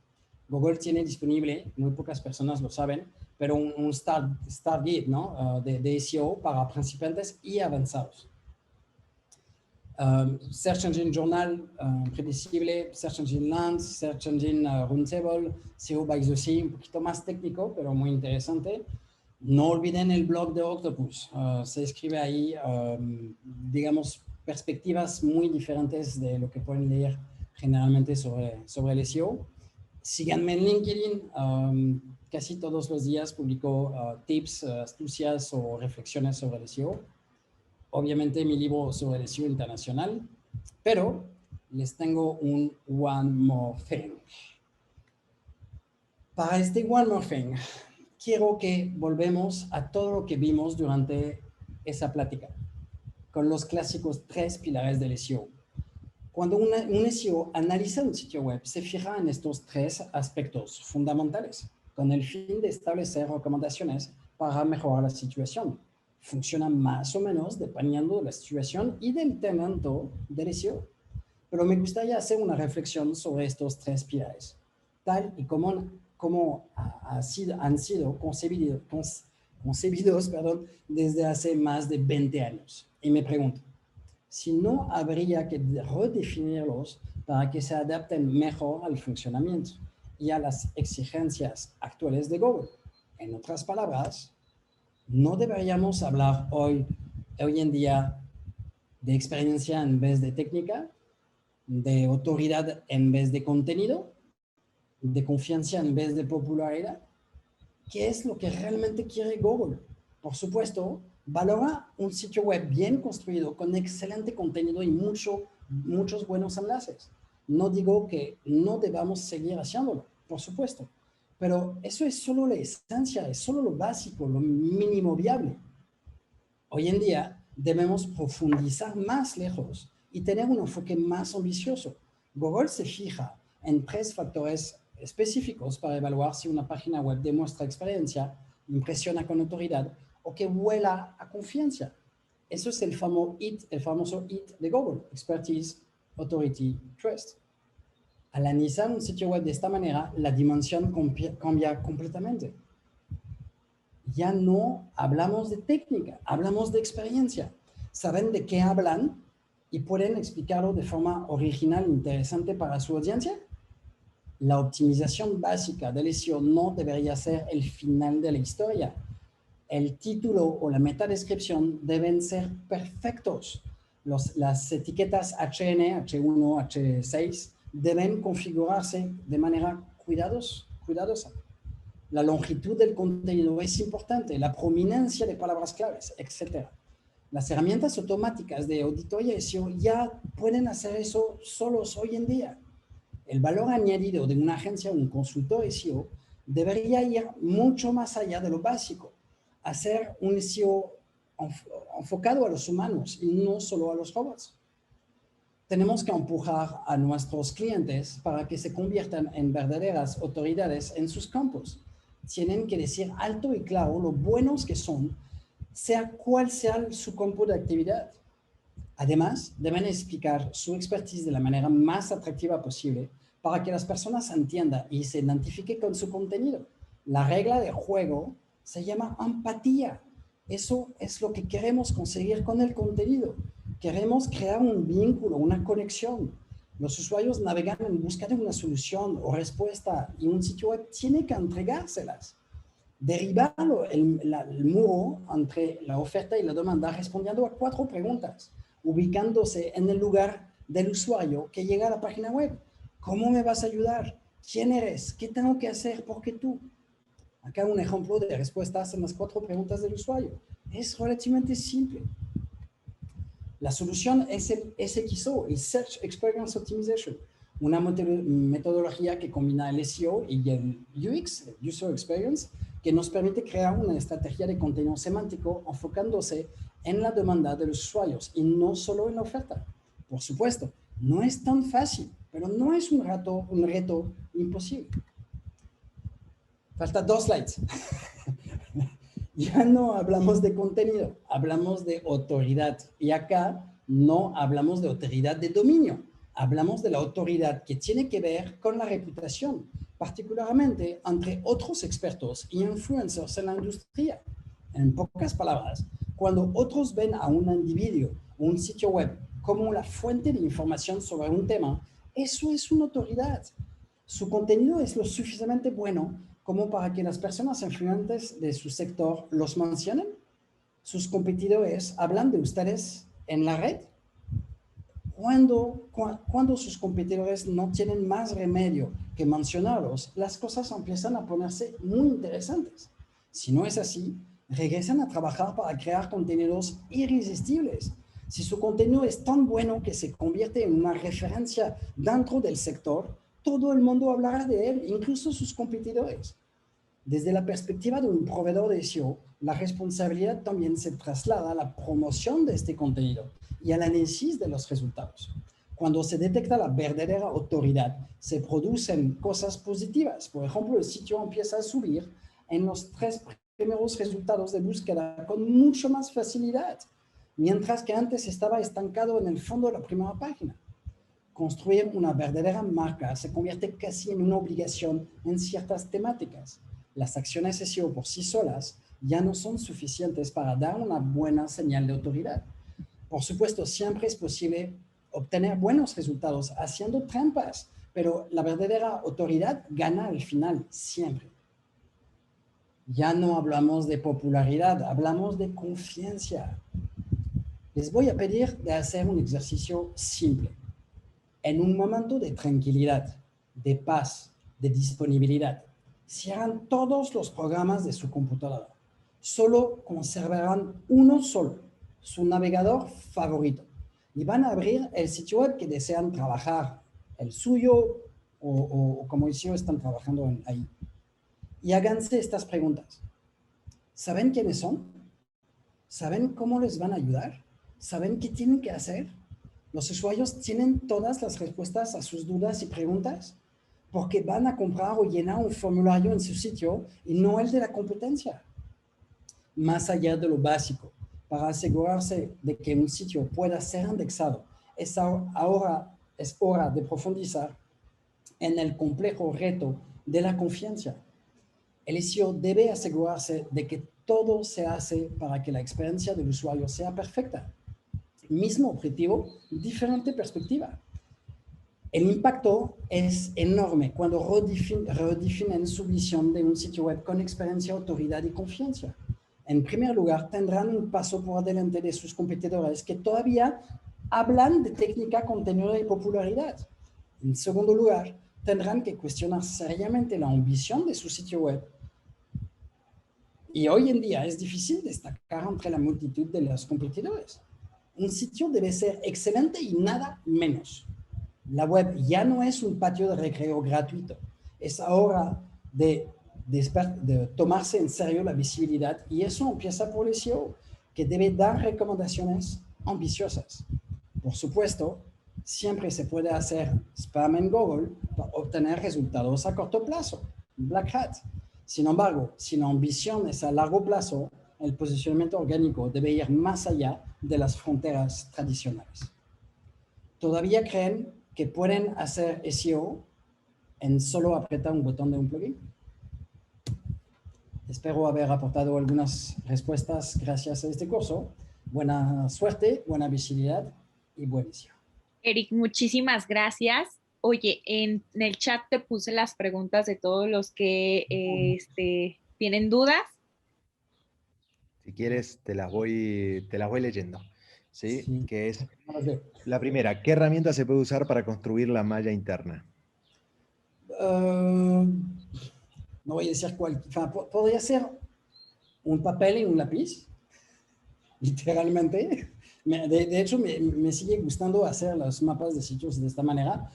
Google tiene disponible, muy pocas personas lo saben, pero un start guide, ¿no? de SEO para principiantes y avanzados. Search Engine Journal predecible, Search Engine Lens, Search Engine Runtable, SEO by the Sea, un poquito más técnico, pero muy interesante. No olviden el blog de Octopus. Se escribe ahí, digamos, perspectivas muy diferentes de lo que pueden leer generalmente sobre el SEO. Síganme en LinkedIn. Casi todos los días publico tips, astucias o reflexiones sobre el SEO. Obviamente mi libro sobre el SEO internacional, pero les tengo un one more thing. Para este one more thing, quiero que volvemos a todo lo que vimos durante esa plática, con los clásicos 3 pilares del SEO. Cuando un SEO analiza un sitio web, se fija en estos 3 aspectos fundamentales, con el fin de establecer recomendaciones para mejorar la situación. Funciona más o menos dependiendo de la situación y del talento del SEO. Pero me gustaría hacer una reflexión sobre estos 3 pilares, tal y como han sido concebidos desde hace más de 20 años. Y me pregunto, si no habría que redefinirlos para que se adapten mejor al funcionamiento y a las exigencias actuales de Google. En otras palabras, ¿no deberíamos hablar hoy en día de experiencia en vez de técnica, de autoridad en vez de contenido, de confianza en vez de popularidad? ¿Qué es lo que realmente quiere Google? Por supuesto, valora un sitio web bien construido con excelente contenido y muchos buenos enlaces. No digo que no debamos seguir haciéndolo, por supuesto, pero eso es solo la esencia, es solo lo básico, lo mínimo viable. Hoy en día debemos profundizar más lejos y tener un enfoque más ambicioso. Google se fija en 3 factores específicos para evaluar si una página web demuestra experiencia, impresiona con autoridad o que huela a confianza. Eso es el famoso IT de Google, Expertise, Authority, Trust. Al analizar un sitio web de esta manera, la dimensión cambia completamente. Ya no hablamos de técnica, hablamos de experiencia. Saben de qué hablan y pueden explicarlo de forma original e interesante para su audiencia. La optimización básica del SEO no debería ser el final de la historia. El título o la metadescripción deben ser perfectos. Las etiquetas HN, H1, H6 deben configurarse de manera cuidadosa. La longitud del contenido es importante, la prominencia de palabras claves, etc. Las herramientas automáticas de auditoría SEO ya pueden hacer eso solos hoy en día. El valor añadido de una agencia o un consultor SEO debería ir mucho más allá de lo básico. Hacer un SEO enfocado a los humanos y no solo a los robots. Tenemos que empujar a nuestros clientes para que se conviertan en verdaderas autoridades en sus campos. Tienen que decir alto y claro lo buenos que son, sea cual sea su campo de actividad. Además, deben explicar su expertise de la manera más atractiva posible para que las personas entiendan y se identifiquen con su contenido. La regla de juego se llama empatía. Eso es lo que queremos conseguir con el contenido. Queremos crear un vínculo, una conexión. Los usuarios navegan en busca de una solución o respuesta y un sitio web tiene que entregárselas. Derribar el muro entre la oferta y la demanda respondiendo a 4 preguntas, ubicándose en el lugar del usuario que llega a la página web. ¿Cómo me vas a ayudar? ¿Quién eres? ¿Qué tengo que hacer? ¿Por qué tú? Acá un ejemplo de respuestas en las 4 preguntas del usuario. Es relativamente simple. La solución es el SXO, el Search Experience Optimization, una metodología que combina el SEO y el UX, el User Experience, que nos permite crear una estrategia de contenido semántico enfocándose en la demanda de los usuarios y no solo en la oferta. Por supuesto, no es tan fácil. pero no es un reto imposible. Falta 2 slides. Ya no hablamos de contenido, hablamos de autoridad. Y acá no hablamos de autoridad de dominio, hablamos de la autoridad que tiene que ver con la reputación, particularmente entre otros expertos y influencers en la industria. En pocas palabras, cuando otros ven a un individuo o un sitio web como la fuente de información sobre un tema, eso es una autoridad. Su contenido es lo suficientemente bueno como para que las personas influyentes de su sector los mencionen. Sus competidores hablan de ustedes en la red. Cuando sus competidores no tienen más remedio que mencionarlos, las cosas empiezan a ponerse muy interesantes. Si no es así, regresan a trabajar para crear contenidos irresistibles. Si su contenido es tan bueno que se convierte en una referencia dentro del sector, todo el mundo hablará de él, incluso sus competidores. Desde la perspectiva de un proveedor de SEO, la responsabilidad también se traslada a la promoción de este contenido y al análisis de los resultados. Cuando se detecta la verdadera autoridad, se producen cosas positivas. Por ejemplo, el sitio empieza a subir en los 3 primeros resultados de búsqueda con mucho más facilidad, mientras que antes estaba estancado en el fondo de la primera página. Construir una verdadera marca se convierte casi en una obligación en ciertas temáticas. Las acciones SEO por sí solas ya no son suficientes para dar una buena señal de autoridad. Por supuesto, siempre es posible obtener buenos resultados haciendo trampas, pero la verdadera autoridad gana al final, siempre. Ya no hablamos de popularidad, hablamos de confianza. Les voy a pedir de hacer un ejercicio simple. En un momento de tranquilidad, de paz, de disponibilidad, cierran todos los programas de su computadora. Solo conservarán uno solo, su navegador favorito, y van a abrir el sitio web que desean trabajar, el suyo o como están trabajando ahí. Y háganse estas preguntas. ¿Saben quiénes son? ¿Saben cómo les van a ayudar? ¿Saben qué tienen que hacer? ¿Los usuarios tienen todas las respuestas a sus dudas y preguntas? Porque van a comprar o llenar un formulario en su sitio y no el de la competencia. Más allá de lo básico, para asegurarse de que un sitio pueda ser indexado, es hora de profundizar en el complejo reto de la confianza. El SEO debe asegurarse de que todo se hace para que la experiencia del usuario sea perfecta. Mismo objetivo, diferente perspectiva. El impacto es enorme cuando redefinen su visión de un sitio web con experiencia, autoridad y confianza. En primer lugar, tendrán un paso por delante de sus competidores que todavía hablan de técnica, contenido y popularidad. En segundo lugar, tendrán que cuestionar seriamente la ambición de su sitio web. Y hoy en día es difícil destacar entre la multitud de los competidores. Un sitio debe ser excelente y nada menos. La web ya no es un patio de recreo gratuito. Es hora de tomarse en serio la visibilidad y eso empieza por el SEO, que debe dar recomendaciones ambiciosas. Por supuesto, siempre se puede hacer spam en Google para obtener resultados a corto plazo, Black Hat. Sin embargo, si la ambición es a largo plazo, el posicionamiento orgánico debe ir más allá de las fronteras tradicionales. ¿Todavía creen que pueden hacer SEO en solo apretar un botón de un plugin? Espero haber aportado algunas respuestas gracias a este curso. Buena suerte, buena visibilidad y buen SEO. Eric, muchísimas gracias. Oye, en el chat te puse las preguntas de todos los que tienen dudas. Si quieres, te las voy leyendo. ¿Sí? Sí. Que es la primera. ¿Qué herramienta se puede usar para construir la malla interna? No voy a decir cuál. Podría ser un papel y un lápiz, literalmente. De hecho, me sigue gustando hacer los mapas de sitios de esta manera.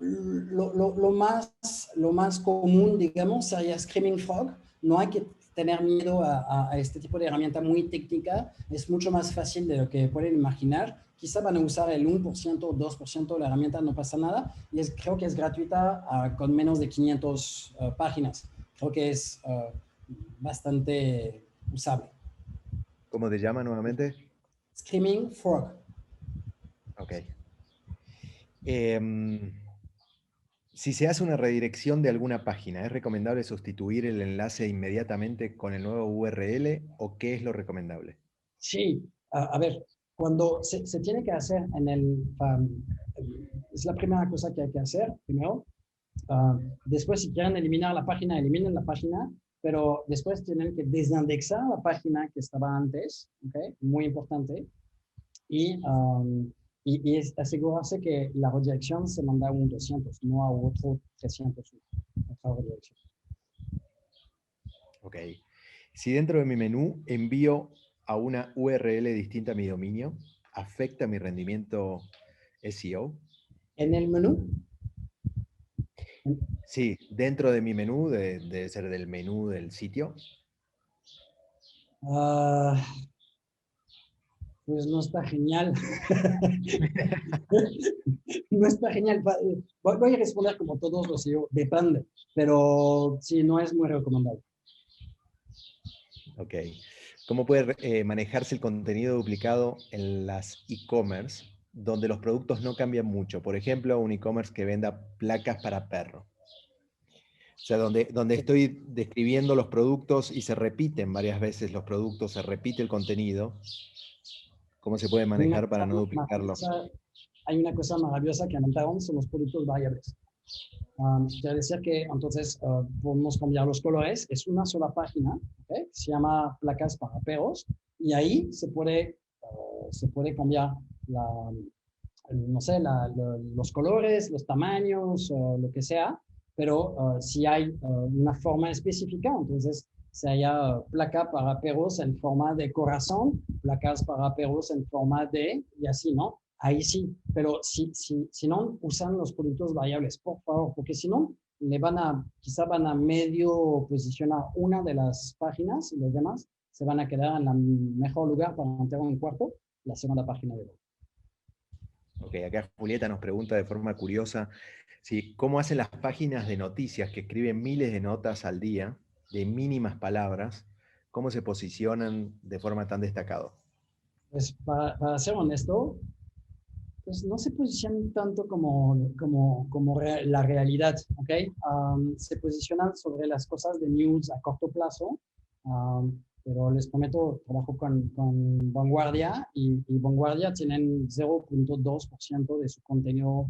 Lo más común, digamos, sería Screaming Frog. No hay que tener miedo a este tipo de herramienta muy técnica. Es mucho más fácil de lo que pueden imaginar. Quizá van a usar el 1% o 2% de la herramienta, no pasa nada. Y creo que es gratuita con menos de 500 páginas. Creo que es bastante usable. ¿Cómo te llama nuevamente? Screaming Frog. Ok. Si se hace una redirección de alguna página, ¿es recomendable sustituir el enlace inmediatamente con el nuevo URL o qué es lo recomendable? Sí, a ver, cuando se tiene que hacer en es la primera cosa que hay que hacer, primero. Después, si quieren eliminar la página, eliminen la página, pero después tienen que desindexar la página que estaba antes, ¿ok? Muy importante. Y es asegurarse que la redirección se manda a un 200, no a otro 300, otra redirección. Ok. Si dentro de mi menú envío a una URL distinta a mi dominio, ¿afecta mi rendimiento SEO? En el menú, Sí, dentro de mi menú, debe ser del menú del sitio. pues no está genial. No está genial. Voy a responder como todos los SEO, depende, pero sí, no es muy recomendable. Ok. ¿Cómo puede manejarse el contenido duplicado en las e-commerce donde los productos no cambian mucho? Por ejemplo, un e-commerce que venda placas para perro. O sea, donde estoy describiendo los productos y se repiten varias veces los productos, se repite el contenido. ¿Cómo se puede manejar para no duplicarlo? Hay una cosa maravillosa que inventaron, son los productos variables. Quiere decir que entonces podemos cambiar los colores. Es una sola página, ¿okay? Se llama placas para perros y ahí se puede cambiar no sé, los colores, los tamaños, lo que sea, pero si hay una forma específica, entonces si haya placa para perros en forma de corazón, placas para perros en forma de, y así, ¿no? Ahí sí, pero si no usan los productos variables, por favor, porque si no, quizá van a medio posicionar una de las páginas y los demás se van a quedar en el mejor lugar para entrar en un cuarto, la segunda página de web. Ok, acá Julieta nos pregunta de forma curiosa, ¿cómo hacen las páginas de noticias que escriben miles de notas al día, de mínimas palabras, cómo se posicionan de forma tan destacada? Pues para ser honesto, pues no se posicionan tanto como la realidad, ¿ok? Se posicionan sobre las cosas de news a corto plazo, pero les prometo, trabajo con Vanguardia y Vanguardia tienen 0.2% de su contenido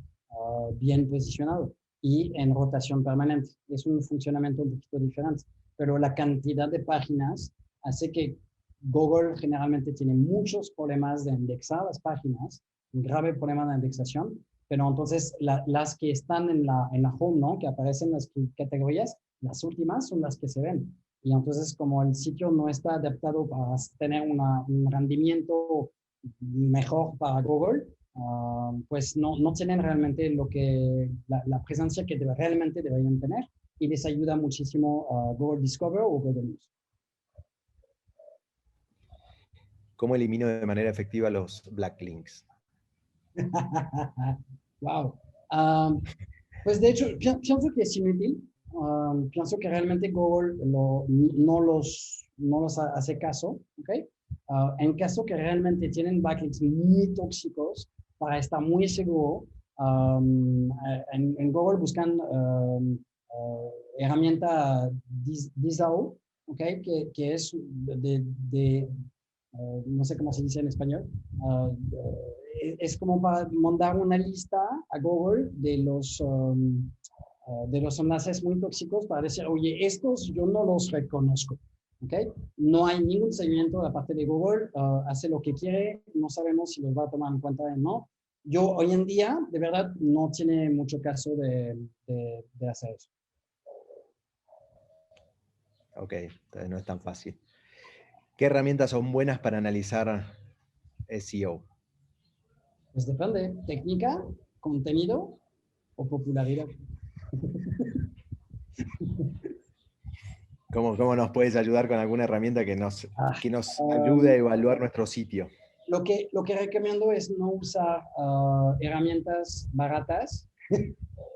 bien posicionado y en rotación permanente. Es un funcionamiento un poquito diferente, pero la cantidad de páginas hace que Google generalmente tiene muchos problemas de indexar las páginas, un grave problema de indexación, pero entonces las que están en la home, ¿no? Que aparecen en las categorías, las últimas son las que se ven. Y entonces como el sitio no está adaptado para tener un rendimiento mejor para Google, pues no tienen realmente la presencia que realmente deberían tener y les ayuda muchísimo Google Discover o Google News. ¿Cómo elimino de manera efectiva los backlinks? Wow. Pues de hecho, pienso que es inútil. Pienso que realmente Google no los hace caso. ¿Okay? En caso que realmente tienen backlinks muy tóxicos, para estar muy seguro, en Google buscan herramienta DISAO, ¿okay? que es no sé cómo se dice en español, es como para mandar una lista a Google de los enlaces muy tóxicos para decir, oye, estos yo no los reconozco. ¿Okay? No hay ningún seguimiento de la parte de Google, hace lo que quiere, no sabemos si los va a tomar en cuenta o no. Yo hoy en día, de verdad, no tiene mucho caso de hacer eso. Ok, entonces no es tan fácil. ¿Qué herramientas son buenas para analizar SEO? Pues depende, técnica, contenido o popularidad. ¿Cómo nos puedes ayudar con alguna herramienta que nos Ah, ayude a evaluar nuestro sitio? Lo que recomiendo es no usar herramientas baratas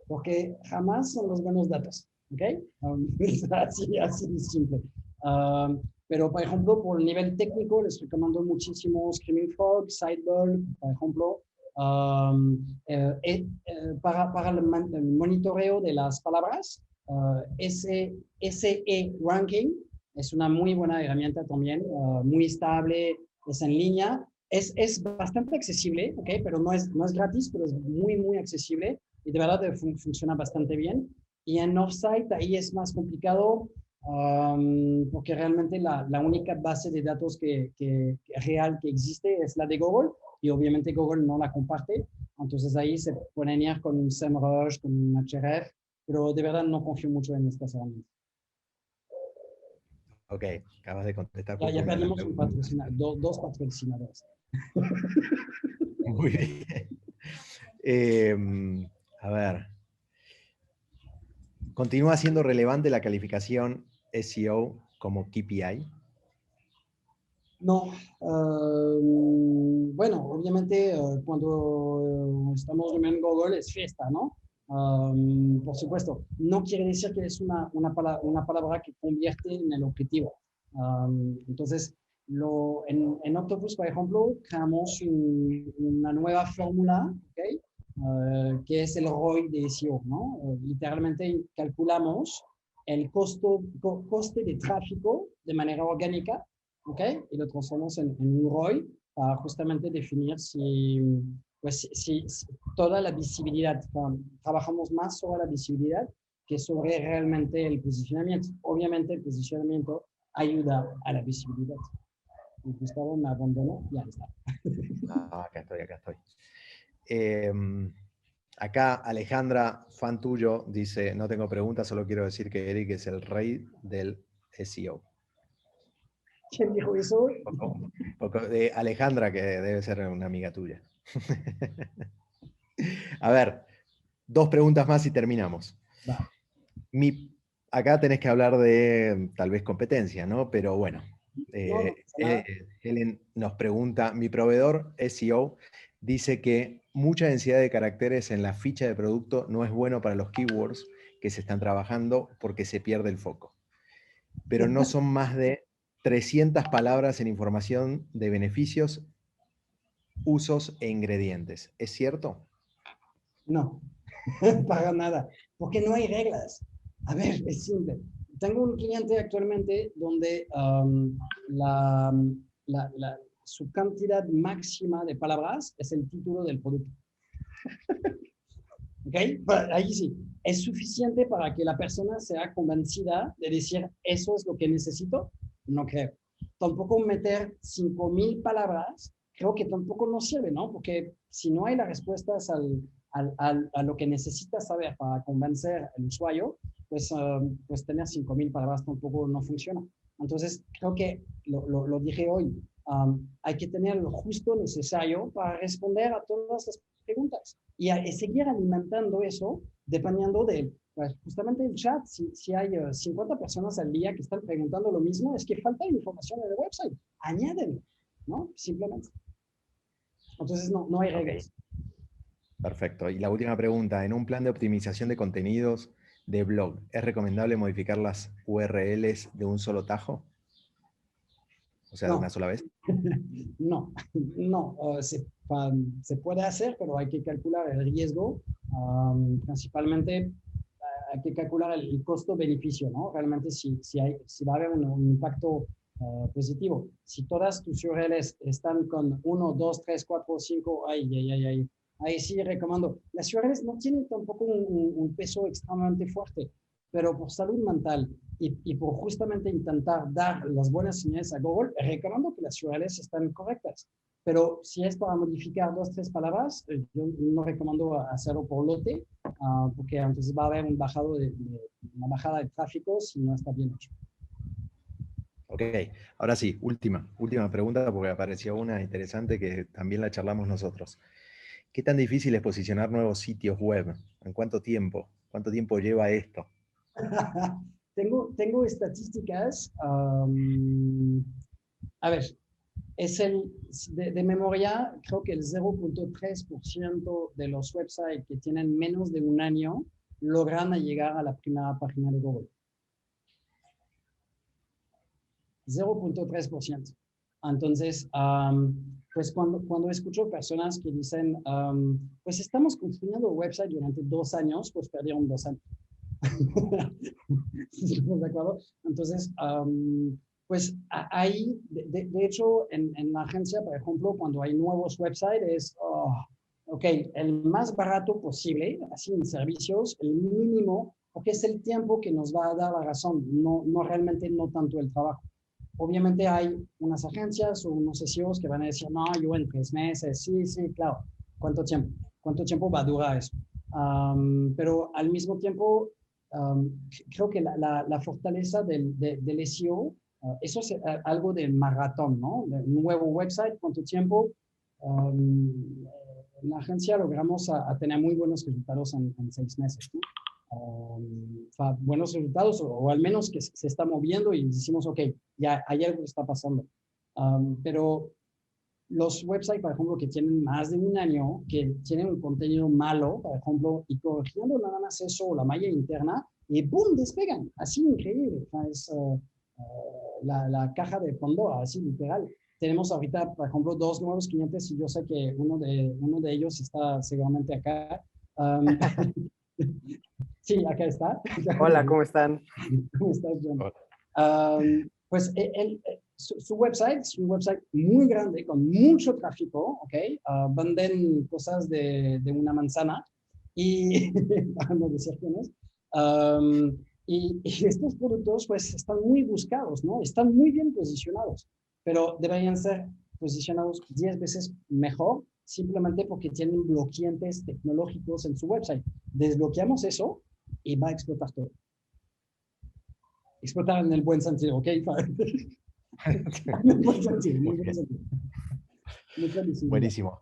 porque jamás son los buenos datos, ¿ok? Es así de simple. Pero, por ejemplo, por el nivel técnico, les recomiendo muchísimo Screaming Frog, Sideball, por ejemplo. Para el monitoreo de las palabras, SE Ranking es una muy buena herramienta también, muy estable, es en línea. Es bastante accesible, ¿ok? Pero no es gratis, pero es muy accesible y de verdad funciona bastante bien. Y en Offsite ahí es más complicado porque realmente la única base de datos real que existe es la de Google y obviamente Google no la comparte. Entonces ahí se pueden ir con un SEMrush, con un Href, pero de verdad no confío mucho en estas herramientas. Ok, acabas de contestar Ya, justo ya una de las perdimos preguntas. dos patrocinadores. Muy bien. A ver. ¿Continúa siendo relevante la calificación SEO como KPI? No, bueno, obviamente cuando estamos en Google es fiesta, ¿no? Por supuesto, no quiere decir que es una palabra que convierte en el objetivo. Entonces, en Octopus, por ejemplo, creamos una nueva fórmula, ¿okay? Que es el ROI de SEO, ¿no? Literalmente calculamos el coste de tráfico de manera orgánica, ¿ok? Y lo transformamos en un ROI para justamente definir si toda la visibilidad, trabajamos más sobre la visibilidad que sobre realmente el posicionamiento. Obviamente el posicionamiento ayuda a la visibilidad. Y Gustavo me abandonó, ya está. Acá estoy. Acá Alejandra, fan tuyo, dice, no tengo preguntas, solo quiero decir que Eric es el rey del SEO. ¿Quién dijo eso? De Alejandra, que debe ser una amiga tuya. A ver, 2 preguntas más y terminamos. Va. Acá tenés que hablar de tal vez competencia, ¿no? Pero bueno, No pasa nada. Helen nos pregunta, mi proveedor SEO dice que mucha densidad de caracteres en la ficha de producto no es bueno para los keywords que se están trabajando porque se pierde el foco. Pero no son más de 300 palabras en información de beneficios, usos e ingredientes. ¿Es cierto? No, para nada, porque no hay reglas. A ver, es simple. Tengo un cliente actualmente donde la, su cantidad máxima de palabras es el título del producto. ¿Ok? Ahí sí, es suficiente para que la persona sea convencida de decir, eso es lo que necesito. No creo. Tampoco meter 5,000 palabras, creo que tampoco nos sirve, ¿no? Porque si no hay las respuestas a lo que necesita saber para convencer al usuario, pues tener 5,000 palabras tampoco no funciona. Entonces, creo que lo dije hoy, hay que tener lo justo necesario para responder a todas las preguntas y seguir alimentando eso dependiendo de pues, justamente el chat. Si hay 50 personas al día que están preguntando lo mismo, es que falta información en el website. Añádenlo, ¿no? Simplemente. Entonces, no hay reglas. Perfecto. Y la última pregunta, en un plan de optimización de contenidos de blog, ¿es recomendable modificar las URLs de un solo tajo? O sea, de una No, sola vez. no, se puede hacer, pero hay que calcular el riesgo. Principalmente hay que calcular el costo-beneficio, ¿no? Realmente si va a haber un impacto positivo. Si todas tus URLs están con 1, 2, 3, 4, 5, ahí sí recomiendo. Las URLs no tienen tampoco un peso extremadamente fuerte, pero por salud mental y por justamente intentar dar las buenas señales a Google, recomiendo que las URLs estén correctas. Pero si es para modificar 2, 3 palabras, yo no recomiendo hacerlo por lote, porque entonces va a haber una bajada de tráfico si no está bien hecho. Ok, ahora sí, última pregunta porque apareció una interesante que también la charlamos nosotros. ¿Qué tan difícil es posicionar nuevos sitios web? ¿En cuánto tiempo? ¿Cuánto tiempo lleva esto? tengo estadísticas. A ver, de memoria, creo que el 0.3% de los websites que tienen menos de un año logran llegar a la primera página de Google. 0.3%. Entonces, pues cuando escucho personas que dicen, pues estamos construyendo un website durante 2 años, pues perdieron 2 años. ¿Estamos de acuerdo? Entonces, pues ahí, de hecho, en la agencia, por ejemplo, cuando hay nuevos websites, es, ok, el más barato posible, así en servicios, el mínimo, porque es el tiempo que nos va a dar la razón, no realmente no tanto el trabajo. Obviamente hay unas agencias o unos SEOs que van a decir, no, yo en 3 meses, sí, claro. ¿Cuánto tiempo? ¿Cuánto tiempo va a durar eso? Pero al mismo tiempo, creo que la fortaleza del SEO, eso es algo de maratón, ¿no? De un nuevo website, ¿cuánto tiempo? En la agencia logramos a tener muy buenos resultados en 6 meses, ¿no? Buenos resultados o al menos que se está moviendo y decimos, ok, ya hay algo que está pasando. Pero los websites, por ejemplo, que tienen más de un año, que tienen un contenido malo, por ejemplo, y corrigiendo nada más eso o la malla interna, y ¡boom!, despegan. Así increíble. Es la caja de Pandora, así literal. Tenemos ahorita, por ejemplo, 2 nuevos clientes y yo sé que uno de ellos está seguramente acá. Sí, acá está. Hola, ¿cómo están? ¿Cómo estás, John? Pues su website es un website muy grande, con mucho tráfico, ¿ok? Venden cosas de una manzana y, para no decir quién es, y estos productos pues están muy buscados, ¿no? Están muy bien posicionados, pero deberían ser posicionados 10 veces mejor simplemente porque tienen bloqueantes tecnológicos en su website. Desbloqueamos eso y va a explotar todo. Explotar en el buen sentido, ¿ok? En el buen sentido, en el buen sentido. Buenísimo.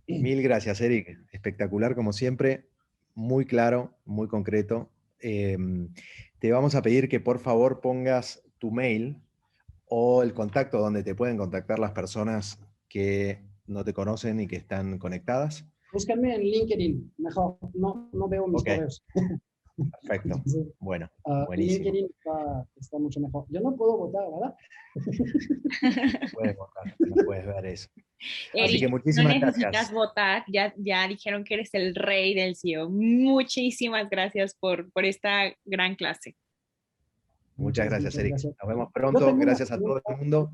Mil gracias, Eric. Espectacular, como siempre. Muy claro, muy concreto. Te vamos a pedir que por favor pongas tu mail o el contacto donde te pueden contactar las personas que no te conocen y que están conectadas. Búscame en LinkedIn, mejor. No veo mis correos. Perfecto. Entonces, bueno, en buenísimo. LinkedIn está mucho mejor. Yo no puedo votar, ¿verdad? Puedes votar, no puedes ver eso. Eric, así que muchísimas no necesitas gracias. votar, ya dijeron que eres el rey del SEO. Muchísimas gracias por esta gran clase. Muchas gracias, Eric. Gracias. Nos vemos pronto. Gracias a todo el mundo.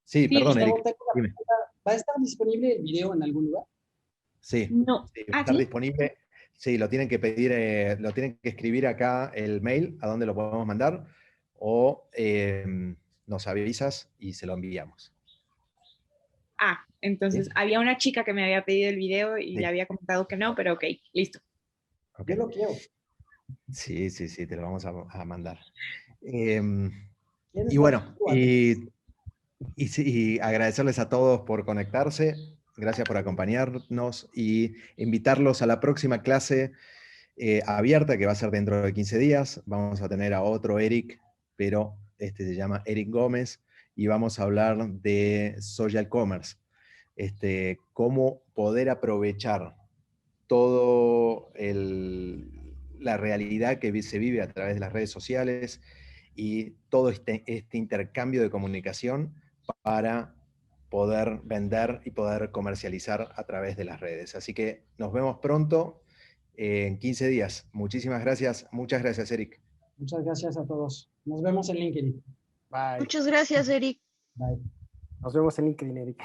Sí, perdón, Eric. Dime. ¿Va a estar disponible el video en algún lugar? Sí, no. sí, va a estar disponible. Sí, lo tienen que pedir, lo tienen que escribir acá el mail, a dónde lo podemos mandar, o nos avisas y se lo enviamos. Entonces había una chica que me había pedido el video y le había comentado que no, pero ok, listo. Okay. Yo lo quiero. Sí, te lo vamos a mandar. Y bueno, y agradecerles a todos por conectarse. Gracias por acompañarnos y invitarlos a la próxima clase abierta que va a ser dentro de 15 días. Vamos a tener a otro Eric, pero este se llama Eric Gómez y vamos a hablar de social commerce. Cómo poder aprovechar todo la realidad que se vive a través de las redes sociales y todo este intercambio de comunicación para poder vender y poder comercializar a través de las redes. Así que nos vemos pronto en 15 días. Muchísimas gracias. Muchas gracias, Eric. Muchas gracias a todos. Nos vemos en LinkedIn. Bye. Muchas gracias, Eric. Bye. Nos vemos en LinkedIn, Eric.